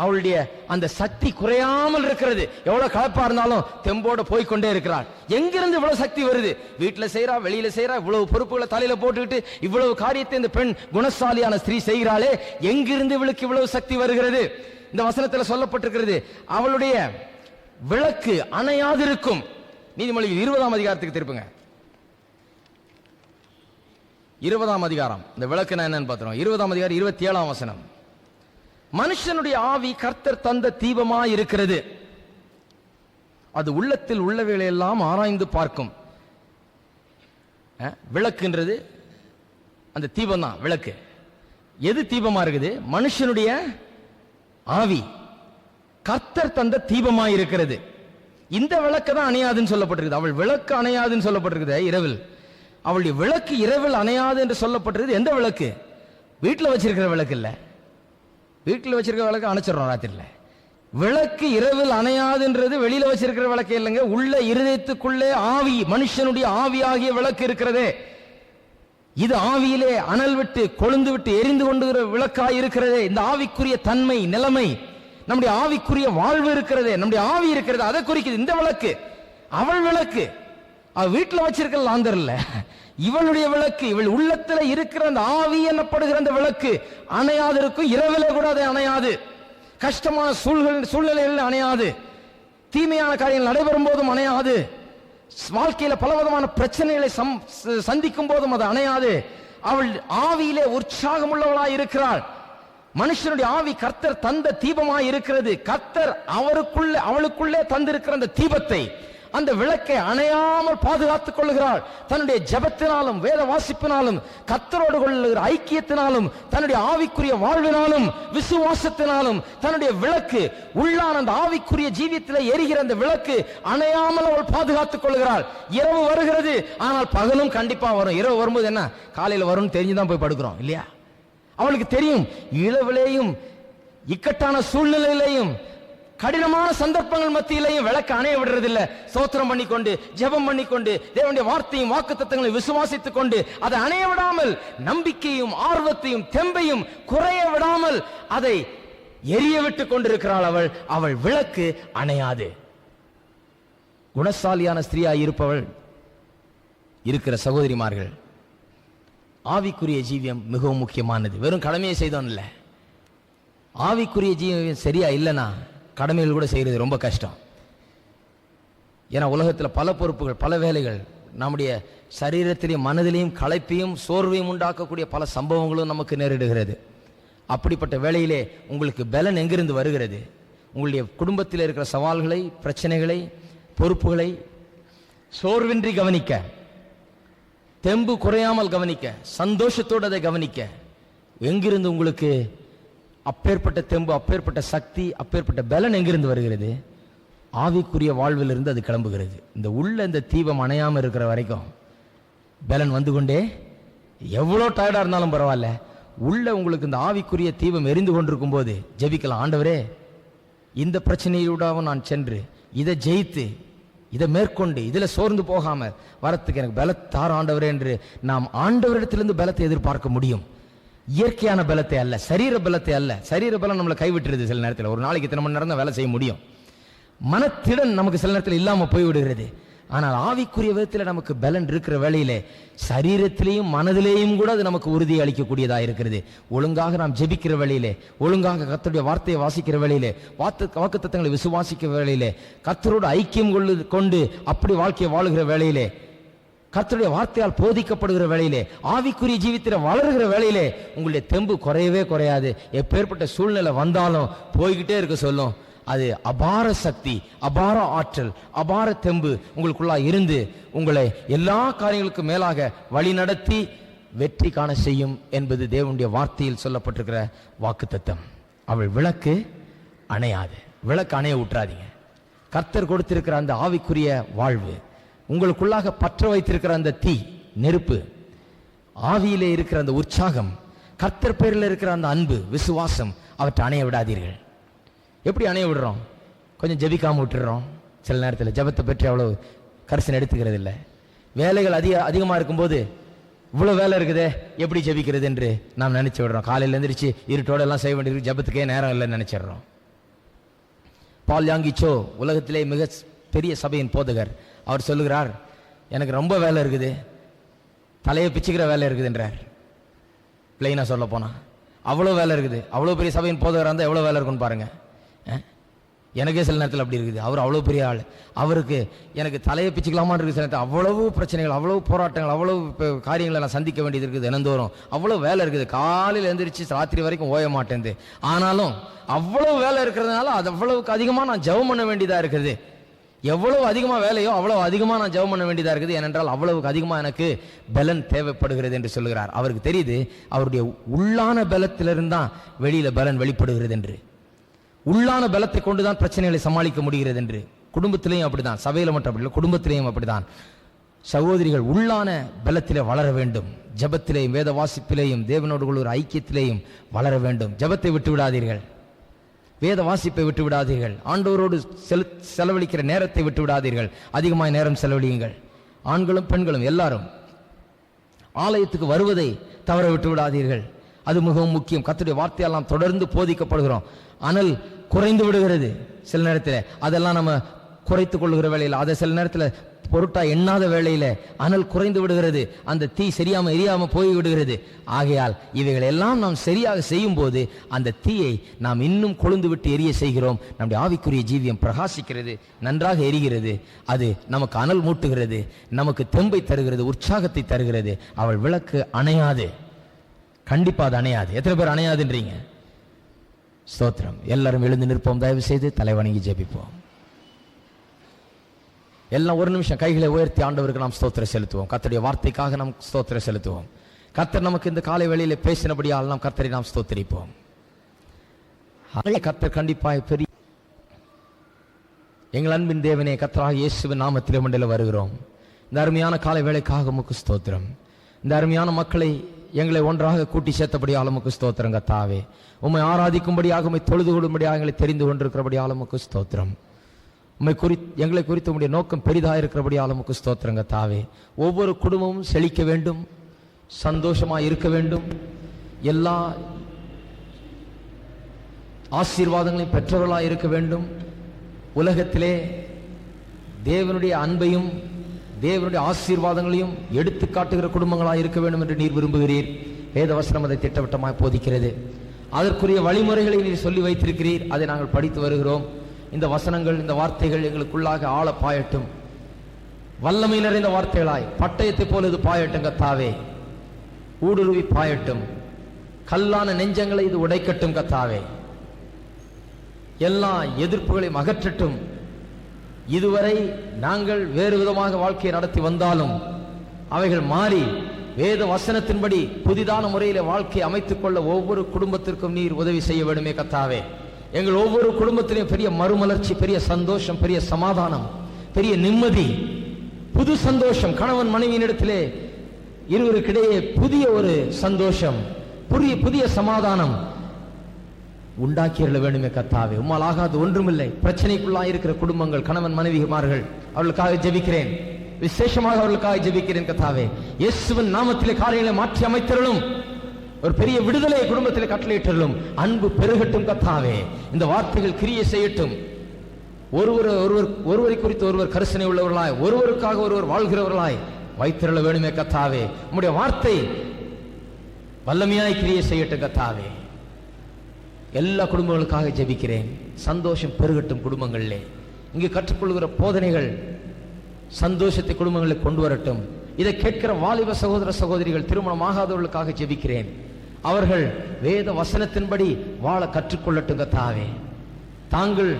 அவளுடைய அந்த சக்தி குறையாமல் இருக்கிறது. எவ்வளவு கலப்பா இருந்தாலும் தெம்போட போய்கொண்டே இருக்கிறாள். எங்கிருந்து இவ்வளவு சக்தி வருது? வீட்டுல செய்யறா, வெளியில செய்யறா, இவ்வளவு பொறுப்புகளை தலையில போட்டுக்கிட்டு இவ்வளவு காரியத்தை இந்த பெண், குணசாலியான ஸ்திரீ செய்கிறாளே, எங்கிருந்து இவளுக்கு இவ்வளவு சக்தி வருகிறது? இந்த வசனத்தில் சொல்லப்பட்டிருக்கிறது, அவளுடைய விளக்கு அணையாதிருக்கும். நீதிமொழிகள் 20ஆம் அதிகாரத்துக்கு திருப்புங்க. 20ஆம் அதிகாரம், இந்த விளக்கு என்னன்னு பார்த்துறோம். 20ஆம் அதிகாரம் 27ஆம் வசனம். மனுஷனுடைய ஆவி கர்த்தர் தந்த தீபமா இருக்கிறது, அது உள்ளத்தில் உள்ளவைகளை எல்லாம் ஆராய்ந்து பார்க்கும். விளக்குன்றது அந்த தீபம் தான். விளக்கு எது தீபமா இருக்குது? மனுஷனுடைய ஆவி கர்த்தர் தந்த தீபமா இருக்கிறது. இந்த விளக்கு தான் அணையாதுன்னு சொல்லப்பட்டிருக்குது. அவள் விளக்கு அணையாதுன்னு சொல்லப்பட்டிருக்குது இரவில். அவளுடைய விளக்கு இரவில் அணையாது என்று சொல்லப்பட்டிருக்குது. எந்த விளக்கு? வீட்டில் வச்சிருக்கிற விளக்கு இல்ல. வீட்டில் வச்சிருக்கிற விளக்கு அணைச்சிடறோம் ராத்திரில. விளக்கு இரவில் அணையாதுன்றது வெளியில வச்சிருக்கிற விளக்கு இல்லைங்க, உள்ள இருதயத்துக்குள்ளே ஆவி, மனுஷனுடைய ஆவியாகிய விளக்கு இருக்கிறதே. இது ஆவியிலே அனல் விட்டு கொழுந்து விட்டு எரிந்து கொண்டு விளக்காய் இருக்கிறதே. இந்த ஆவிக்குரிய தன்மை, நிலைமை, நம்முடைய ஆவிக்குரிய வாழ்வு இருக்கிறதே, நம்முடைய ஆவி இருக்கிறது, அதை குறிக்குது இந்த விளக்கு. அவள் விளக்கு அவ வீட்டுல வச்சிருக்க லாந்தர் இல்ல, இவளுடைய விளக்கு, இவள் உள்ளத்துல இருக்கிற அந்த ஆவி என்னப்படுகிற அந்த விளக்கு அணையாது இருக்கும். இரவிலே கூட அதை அணையாது, கஷ்டமான சூழ்நிலைகளில் அணையாது, தீமையான காரியங்கள் நடைபெறும் போதும் அணையாது, வாழ்க்கையில பலவிதமான பிரச்சனைகளை சந்திக்கும் போதும் அது அணையாது. அவள் ஆவியிலே உற்சாகம் உள்ளவளாய் இருக்கிறாள். மனுஷனுடைய ஆவி கர்த்தர் தந்த தீபமாய் இருக்கிறது. கர்த்தர் அவளுக்குள்ளே தந்திருக்கிற அந்த தீபத்தை, அந்த விளக்கை அணையாமல் பாதுகாத்துக் கொள்கிறாள். தன்னுடைய ஜெபத்தினாலும் வேத வாசிப்பினாலும் கர்த்தரோடு கொள்ளுகிற ஐக்கியத்தினாலும் தன்னுடைய ஆவிக்குரிய வாழ்வினாலும் விசுவாசத்தினாலும் தன்னுடைய விளக்கு உள்ளான அந்த ஆவிக்குரிய ஜீவியத்தில் எரிகிற அந்த விளக்கு அணையாமல் அவள் பாதுகாத்துக் கொள்கிறாள். இரவு வருகிறது, ஆனால் பகலும் கண்டிப்பா வரும். இரவு வரும்போது என்ன, காலையில் வரும்னு தெரிஞ்சுதான் போய் படுக்கிறோம் இல்லையா? அவளுக்கு தெரியும், இளவிலேயும் இக்கட்டான சூழ்நிலையிலையும் கடினமான சந்தர்ப்பங்கள் மத்தியிலையும் விளக்கு அணைய விடுறதில்லை. ஸ்தோத்திரம் பண்ணிக்கொண்டு ஜெபம் பண்ணிக்கொண்டு தேவனுடைய வார்த்தையும் வாக்குத்தத்தங்களை விசுவாசித்துக் கொண்டு அதை அணைய விடாமல், நம்பிக்கையும் ஆர்வத்தையும் தெம்பையும் குறைய விடாமல் அதை எரிய விட்டுக் கொண்டிருக்கிறாள். அவள் விளக்கு அணையாது. குணசாலியான ஸ்திரீயாய் இருப்பவள் இருக்கிற சகோதரிமார்கள், ஆவிக்குரிய ஜீவியம் மிகவும் முக்கியமானது. வெறும் கடமையை செய்தோம் இல்ல, ஆவிக்குரிய ஜீவியம் சரியா இல்லைன்னா கடமைகள் கூட செய்யறது ரொம்ப கஷ்டம். ஏன்னா உலகத்தில் பல பொறுப்புகள், பல வேலைகள், நம்முடைய சரீரத்திலையும் மனதிலையும் களைப்பையும் சோர்வையும் உண்டாக்கக்கூடிய பல சம்பவங்களும் நமக்கு நேரிடுகிறது. அப்படிப்பட்ட வேளையிலே உங்களுக்கு பலன் எங்கிருந்து வருகிறது? உங்களுடைய குடும்பத்தில் இருக்கிற சவால்களை, பிரச்சனைகளை, பொறுப்புகளை சோர்வின்றி கவனிக்க, தெம்பு குறையாமல் கவனிக்க, சந்தோஷத்தோடு அதை கவனிக்க எங்கிருந்து உங்களுக்கு அப்பேற்பட்ட தெம்பு, அப்பேற்பட்ட சக்தி, அப்பேற்பட்ட பலன் எங்கிருந்து வருகிறது? ஆவிக்குரிய வாழ்விலிருந்து அது கிளம்புகிறது. இந்த உள்ள இந்த தீபம் அணையாமல் இருக்கிற வரைக்கும் பலன் வந்து கொண்டே, எவ்வளோ டயர்டா இருந்தாலும் பரவாயில்ல, உள்ள உங்களுக்கு இந்த ஆவிக்குரிய தீபம் எரிந்து கொண்டிருக்கும் போது ஜெபிக்கலாம். ஆண்டவரே, இந்த பிரச்சனையோடாவும் நான் சென்று இதை ஜெயித்து இதை மேற்கொண்டு இதில் சோர்ந்து போகாம வரத்துக்கு எனக்கு பலத்தார் ஆண்டவரே என்று நாம் ஆண்டவரிடத்திலிருந்து பலத்தை எதிர்பார்க்க முடியும். இயற்கையான பலத்தை அல்ல, சரீர பலத்தை அல்ல. சரீர பலம் நம்மளை கைவிட்டுறது. சில நேரத்தில் ஒரு நாளைக்கு இத்தனை மணி நேரம் தான் வேலை செய்ய முடியும். மனத்திடன் நமக்கு சில நேரத்தில் இல்லாம போய்விடுகிறது. ஆனால் ஆவிக்குரிய விதத்தில் நமக்கு பலன் இருக்கிற வேளையிலே சரீரத்திலேயும் மனதிலேயும் கூட அது நமக்கு உறுதி அளிக்கக்கூடியதா இருக்கிறது. ஒழுங்காக நாம் ஜெபிக்கிற வேளையிலே, ஒழுங்காக கர்த்தருடைய வார்த்தையை வாசிக்கிற வேளையிலே, வாக்குத்தத்தங்களை விசுவாசிக்கிற வேளையிலே, கர்த்தரோடு ஐக்கியம் கொண்டு அப்படி வாழ்க்கையை வாழுகிற வேளையிலே, கர்த்தருடைய வார்த்தையால் போதிக்கப்படுகிற வேளையிலே, ஆவிக்குரிய ஜீவித்தில வளர்கிற வேளையிலே உங்களுடைய தெம்பு குறையவே குறையாது. எப்பேற்பட்ட சூழ்நிலை வந்தாலும் போய்கிட்டே இருக்க சொல்லும். அது அபார சக்தி, அபார ஆற்றல், அபார தெம்பு உங்களுக்குள்ளா இருந்து உங்களை எல்லா காரியங்களுக்கும் மேலாக வழி நடத்தி வெற்றி காண செய்யும் என்பது தேவனுடைய வார்த்தையில் சொல்லப்பட்டிருக்கிற வாக்குத்தத்தம். அவள் விளக்கு அணையாது. விளக்கு அணைய விட்டுறாதீங்க. கர்த்தர் கொடுத்திருக்கிற அந்த ஆவிக்குரிய வாழ்வு, உங்களுக்குள்ளாக பற்ற வைத்திருக்கிற அந்த தீ, நெருப்பு, ஆவியிலே இருக்கிற அந்த உற்சாகம், கர்த்தர் பேரில் இருக்கிற அந்த அன்பு, விசுவாசம், அவற்றை அணைய விடாதீர்கள். எப்படி அணைய விடுறோம்? கொஞ்சம் ஜெபிக்காம விட்டுறோம். சில நேரத்தில் ஜெபத்தை பற்றி அவ்வளவு கரிசனை எடுத்துக்கிறது இல்லை. வேலைகள் அதிகமாக இருக்கும்போது இவ்வளோ வேலை இருக்குதே, எப்படி ஜெபிக்கிறது என்று நாம் நினைச்சு விடுறோம். காலையில் எழுந்திரிச்சு இருட்டோட எல்லாம் செய்ய வேண்டியது, ஜெபத்துக்கே நேரம் இல்லைன்னு நினைச்சிடுறோம். பால் யாங்கிச்சோ உலகத்திலே மிக பெரிய சபையின் போதகர், அவர் சொல்லுகிறார், எனக்கு ரொம்ப வேலை இருக்குது, தலையை பிச்சுக்கிற வேலை இருக்குது என்றார். பிளைனா சொல்ல போனா அவ்வளோ வேலை இருக்குது. அவ்வளோ பெரிய சபையின் போதகராக இருந்தால் எவ்வளோ வேலை இருக்குன்னு பாருங்க. எனக்கே சில நேரத்தில் அப்படி இருக்குது. அவர் அவ்வளோ பெரிய ஆள், அவருக்கு எனக்கு தலையை பிச்சுக்கலாமான்னு இருக்குது. சில நேரத்தில் அவ்வளவு பிரச்சனைகள், அவ்வளவு போராட்டங்கள், அவ்வளவு காரியங்களை நான் சந்திக்க வேண்டியது இருக்குது. தினந்தோறும் அவ்வளோ வேலை இருக்குது. காலையில் எழுந்திரிச்சு ராத்திரி வரைக்கும் ஓய மாட்டேன். ஆனாலும் அவ்வளவு வேலை இருக்கிறதுனால அது அவ்வளவுக்கு அதிகமாக நான் ஜெபம் பண்ண வேண்டியதாக இருக்குது. எவ்வளவு அதிகமாக வேலையோ அவ்வளவு அதிகமாக நான் ஜெபம் பண்ண வேண்டியதாக இருக்குது. ஏனென்றால் அவ்வளவுக்கு அதிகமாக எனக்கு பலன் தேவைப்படுகிறது என்று சொல்லுகிறார். அவருக்கு தெரியுது, அவருடைய உள்ளான பலத்திலிருந்து தான் வெளியில பலன் வெளிப்படுகிறது என்று. உள்ளான பலத்தை கொண்டுதான் பிரச்சனைகளை சமாளிக்க முடிகிறது என்று. குடும்பத்திலையும் அப்படிதான், சபையில மட்டும் அப்படி இல்லை, குடும்பத்திலையும் அப்படிதான். சகோதரிகள் உள்ளான பலத்திலே வளர வேண்டும். ஜெபத்திலேயும் வேத வாசிப்பிலேயும் தேவனோடு ஒரு ஐக்கியத்திலேயும் வளர வேண்டும். ஜெபத்தை விட்டு விடாதீர்கள், வேத வாசிப்பை விட்டு விடாதீர்கள், ஆண்டவரோடு செலவழிக்கிற நேரத்தை விட்டு விடாதீர்கள். அதிகமாக நேரம் செலவழியுங்கள். ஆண்களும் பெண்களும் எல்லாரும் ஆலயத்துக்கு வருவதை தவற விட்டு விடாதீர்கள். அது மிகவும் முக்கியம். கர்த்தருடைய வார்த்தையால் நாம் தொடர்ந்து போதிக்கப்படுகிறோம். ஆனால் குறைந்து விடுகிறது சில நேரத்தில். அதெல்லாம் நம்ம குறைத்துக் கொள்ளுகிற வேளையில் அதை சில நேரத்தில் பொருட்டா எண்ணாத வேளையில அனல் குறைந்து விடுகிறது, அந்த தீ சரியாம எரியாம போய் விடுகிறது. ஆகையால் இவைகள் எல்லாம் நாம் சரியாக செய்யும் போது அந்த தீயை நாம் இன்னும் கொழுந்து விட்டு எரிய செய்கிறோம். நம்முடைய ஆவிக்குரிய ஜீவியம் பிரகாசிக்கிறது, நன்றாக எரிகிறது. அது நமக்கு அனல் மூட்டுகிறது, நமக்கு தெம்பை தருகிறது, உற்சாகத்தை தருகிறது. அவள் விளக்கு அணையாது, கண்டிப்பா அது அணையாது. எத்தனை பேர் அணையாதுன்றீங்க? ஸ்தோத்திரம். எல்லாரும் எழுந்து நிற்போம். தயவு செய்து தலைவணங்கி ஜெபிப்போம். எல்லாம் ஒரு நிமிஷம் கைகளை உயர்த்தி ஆண்டவருக்கு நாம் ஸ்தோத்திரம் செலுத்துவோம். கர்த்தருடைய வார்த்தைக்காக நாம் ஸ்தோத்திரம் செலுத்துவோம். கர்த்தர் நமக்கு இந்த காலை வேளையிலே பேசினபடியால் நாம் கர்த்தரை நாம் ஸ்தோத்திரிப்போம். கர்த்தர் கண்டிப்பாய் பெரிய எங்கள் அன்பின் தேவனே, கர்த்தராகிய இயேசுவின் நாமத்திலே மண்டல வருகிறோம். இந்த அருமையான காலை வேளைக்காக உமக்கு ஸ்தோத்திரம். இந்த அருமையான மக்களை எங்களை ஒன்றாக கூட்டி சேர்த்தபடியால் உமக்கு ஸ்தோத்திரம் கர்த்தாவே. உம்மை ஆராதிக்கும்படியாக, உம்மை தொழுது கொள்ளும்படியாக எங்களை தெரிந்து கொண்டிருக்கிறபடியால் உமக்கு ஸ்தோத்திரம். எங்களை குறித்து உம்முடைய நோக்கம் பெரிதாக இருக்கிறபடியால் உமக்கு ஸ்தோத்திரம் கர்த்தாவே. ஒவ்வொரு குடும்பமும் செழிக்க வேண்டும், சந்தோஷமாக இருக்க வேண்டும், எல்லா ஆசீர்வாதங்களையும் பெற்றவர்களாக இருக்க வேண்டும். உலகத்திலே தேவனுடைய அன்பையும் தேவனுடைய ஆசீர்வாதங்களையும் எடுத்து காட்டுகிற குடும்பங்களாக இருக்க வேண்டும் என்று நீர் விரும்புகிறீர். வேதவசனம் அதை திட்டவட்டமாக போதிக்கிறது. அதற்குரிய வழிமுறைகளை நீர் சொல்லி வைத்திருக்கிறீர். அதை நாங்கள் படித்து வருகிறோம். இந்த வசனங்கள், இந்த வார்த்தைகள் எங்களுக்குள்ளாக ஆழ பாயட்டும். வல்லமை நிறைந்த வார்த்தைகளாய் பட்டயத்தை போல இது பாயட்டும் கர்த்தாவே. ஊடுருவி பாயட்டும். கல்லான நெஞ்சங்களை இது உடைக்கட்டும் கர்த்தாவே. எல்லா எதிர்ப்புகளையும் அகற்றட்டும். இதுவரை நாங்கள் வேறு விதமாக வாழ்க்கையை நடத்தி வந்தாலும் அவைகள் மாறி வேத வசனத்தின்படி புதிதான முறையில வாழ்க்கையை அமைத்துக் கொள்ள ஒவ்வொரு குடும்பத்திற்கும் நீர் உதவி செய்ய வேண்டுமே கர்த்தாவே. எங்கள் ஒவ்வொரு குடும்பத்திலையும் பெரிய மறுமலர்ச்சி, பெரிய சந்தோஷம், பெரிய சமாதானம், பெரிய நிம்மதி, புது சந்தோஷம், கணவன் மனைவியினிடத்திலே இருவருக்கிடையே புதிய ஒரு சந்தோஷம், புதிய சமாதானம் உண்டாக்கியல வேண்டுமே கர்த்தாவே. உம்மால் ஆகாது ஒன்றுமில்லை. பிரச்சனைக்குள்ளாக இருக்கிற குடும்பங்கள், கணவன் மனைவிமார்கள், அவர்களுக்காக ஜெபிக்கிறேன். விசேஷமாக அவர்களுக்காக ஜெபிக்கிறேன் கர்த்தாவே. இயேசுவின் நாமத்திலே காரியங்களை மாற்றி அமைத்தருளும். ஒரு பெரிய விடுதலை குடும்பத்தில் கட்டளையிட்டருளும். அன்பு பெருகட்டும் கர்த்தாவே. இந்த வார்த்தைகள் கிரியை செய்யட்டும். ஒருவரை குறித்து ஒருவர் கரிசனை உள்ளவர்களாய், ஒருவருக்காக ஒருவர் வாழ்கிறவர்களாய் வைத்திருள வேண்டுமே கர்த்தாவே. உம்முடைய வார்த்தை வல்லமையாய் கிரியை செய்யட்டும் கர்த்தாவே. எல்லா குடும்பங்களுக்காக ஜெபிக்கிறேன். சந்தோஷம் பெருகட்டும் குடும்பங்களிலே. இங்கு கற்றுக்கொள்கிற போதனைகள் சந்தோஷத்தை குடும்பங்களை கொண்டு வரட்டும். இதை கேட்கிற வாலிப சகோதர சகோதரிகள், திருமணம் ஆகாதவர்களுக்காக ஜெபிக்கிறேன். அவர்கள் வேத வசனத்தின்படி வாழ கற்றுக்கொள்ளட்டும் கர்த்தாவே. தாங்கள்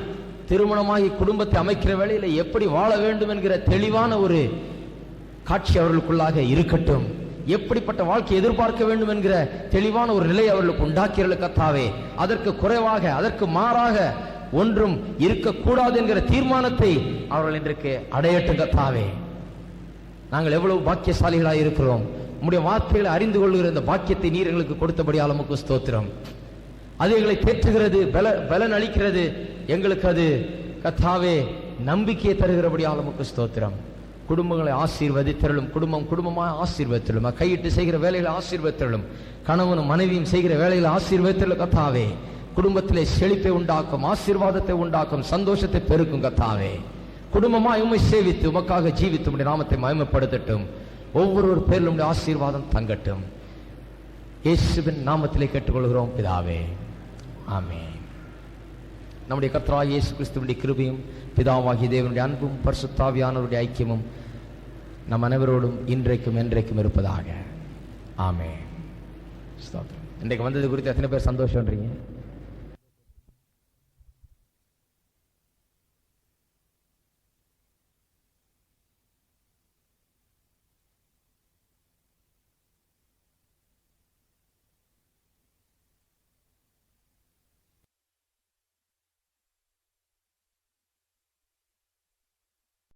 திருமணமாகி குடும்பத்தை அமைக்கிற வேளையில எப்படி வாழ வேண்டும் என்கிற தெளிவான ஒரு காட்சி அவர்களுக்குள்ளாக இருக்கட்டும். எப்படிப்பட்ட வாழ்க்கை எதிர்பார்க்க வேண்டும் என்கிற தெளிவான ஒரு நிலை அவர்களுக்கு உண்டாக்கியவர்கள் கர்த்தாவே. அதற்கு குறைவாக, அதற்கு மாறாக ஒன்றும் இருக்கக்கூடாது என்கிற தீர்மானத்தை அவர்கள் இன்றைக்கு அடையட்டும் கர்த்தாவே. நாங்கள் எவ்வளவு பாக்கியசாலிகளாக இருக்கிறோம். உம்முடைய வார்த்தைகளை அறிந்து கொள்கிற இந்த பாக்கியத்தை நீர் எங்களுக்கு கொடுத்தபடியால் உமக்கு ஸ்தோத்திரம். அது எங்களை தேற்றுகிறது, பலன் அளிக்கிறது. எங்களுக்கு அது கர்த்தாவே நம்பிக்கையை தருகிறபடியால் உமக்கு ஸ்தோத்திரம். குடும்பங்களை ஆசீர்வதித்தருளும். குடும்பமாக ஆசீர்வதித்தருளும். கையிட்டு செய்கிற வேலைகளை ஆசீர்வதித்தருளும். கணவனும் மனைவியும் செய்கிற வேலைகளை ஆசீர்வதித்தருளும் கர்த்தாவே. குடும்பத்திலே செழிப்பை உண்டாக்கும், ஆசீர்வாதத்தை உண்டாக்கும், சந்தோஷத்தை பெருக்கும் கர்த்தாவே. குடும்பமாய் உம்மை சேவித்து உமக்காக ஜீவித்து உம்முடைய நாமத்தை மகிமைப்படுத்தட்டும். ஒவ்வொரு பேரிலும் ஆசீர்வாதம் தங்கட்டும். இயேசுவின் நாமத்திலே கேட்டுக்கொள்கிறோம் பிதாவே, ஆமென். நம்முடைய கர்த்தராகிய இயேசு கிறிஸ்துவினுடைய கிருபையும் பிதாவாகிய தேவனுடைய அன்பும் பரிசுத்த ஆவியானவருடைய ஐக்கியமும் நம் அனைவரோடும் இன்றைக்கும் என்றைக்கும் இருப்பதாக. ஆமென். ஸ்தோத்திரம். இன்றைக்கு வந்தது குறித்து எத்தனை பேர் சந்தோஷம்ன்றீங்க?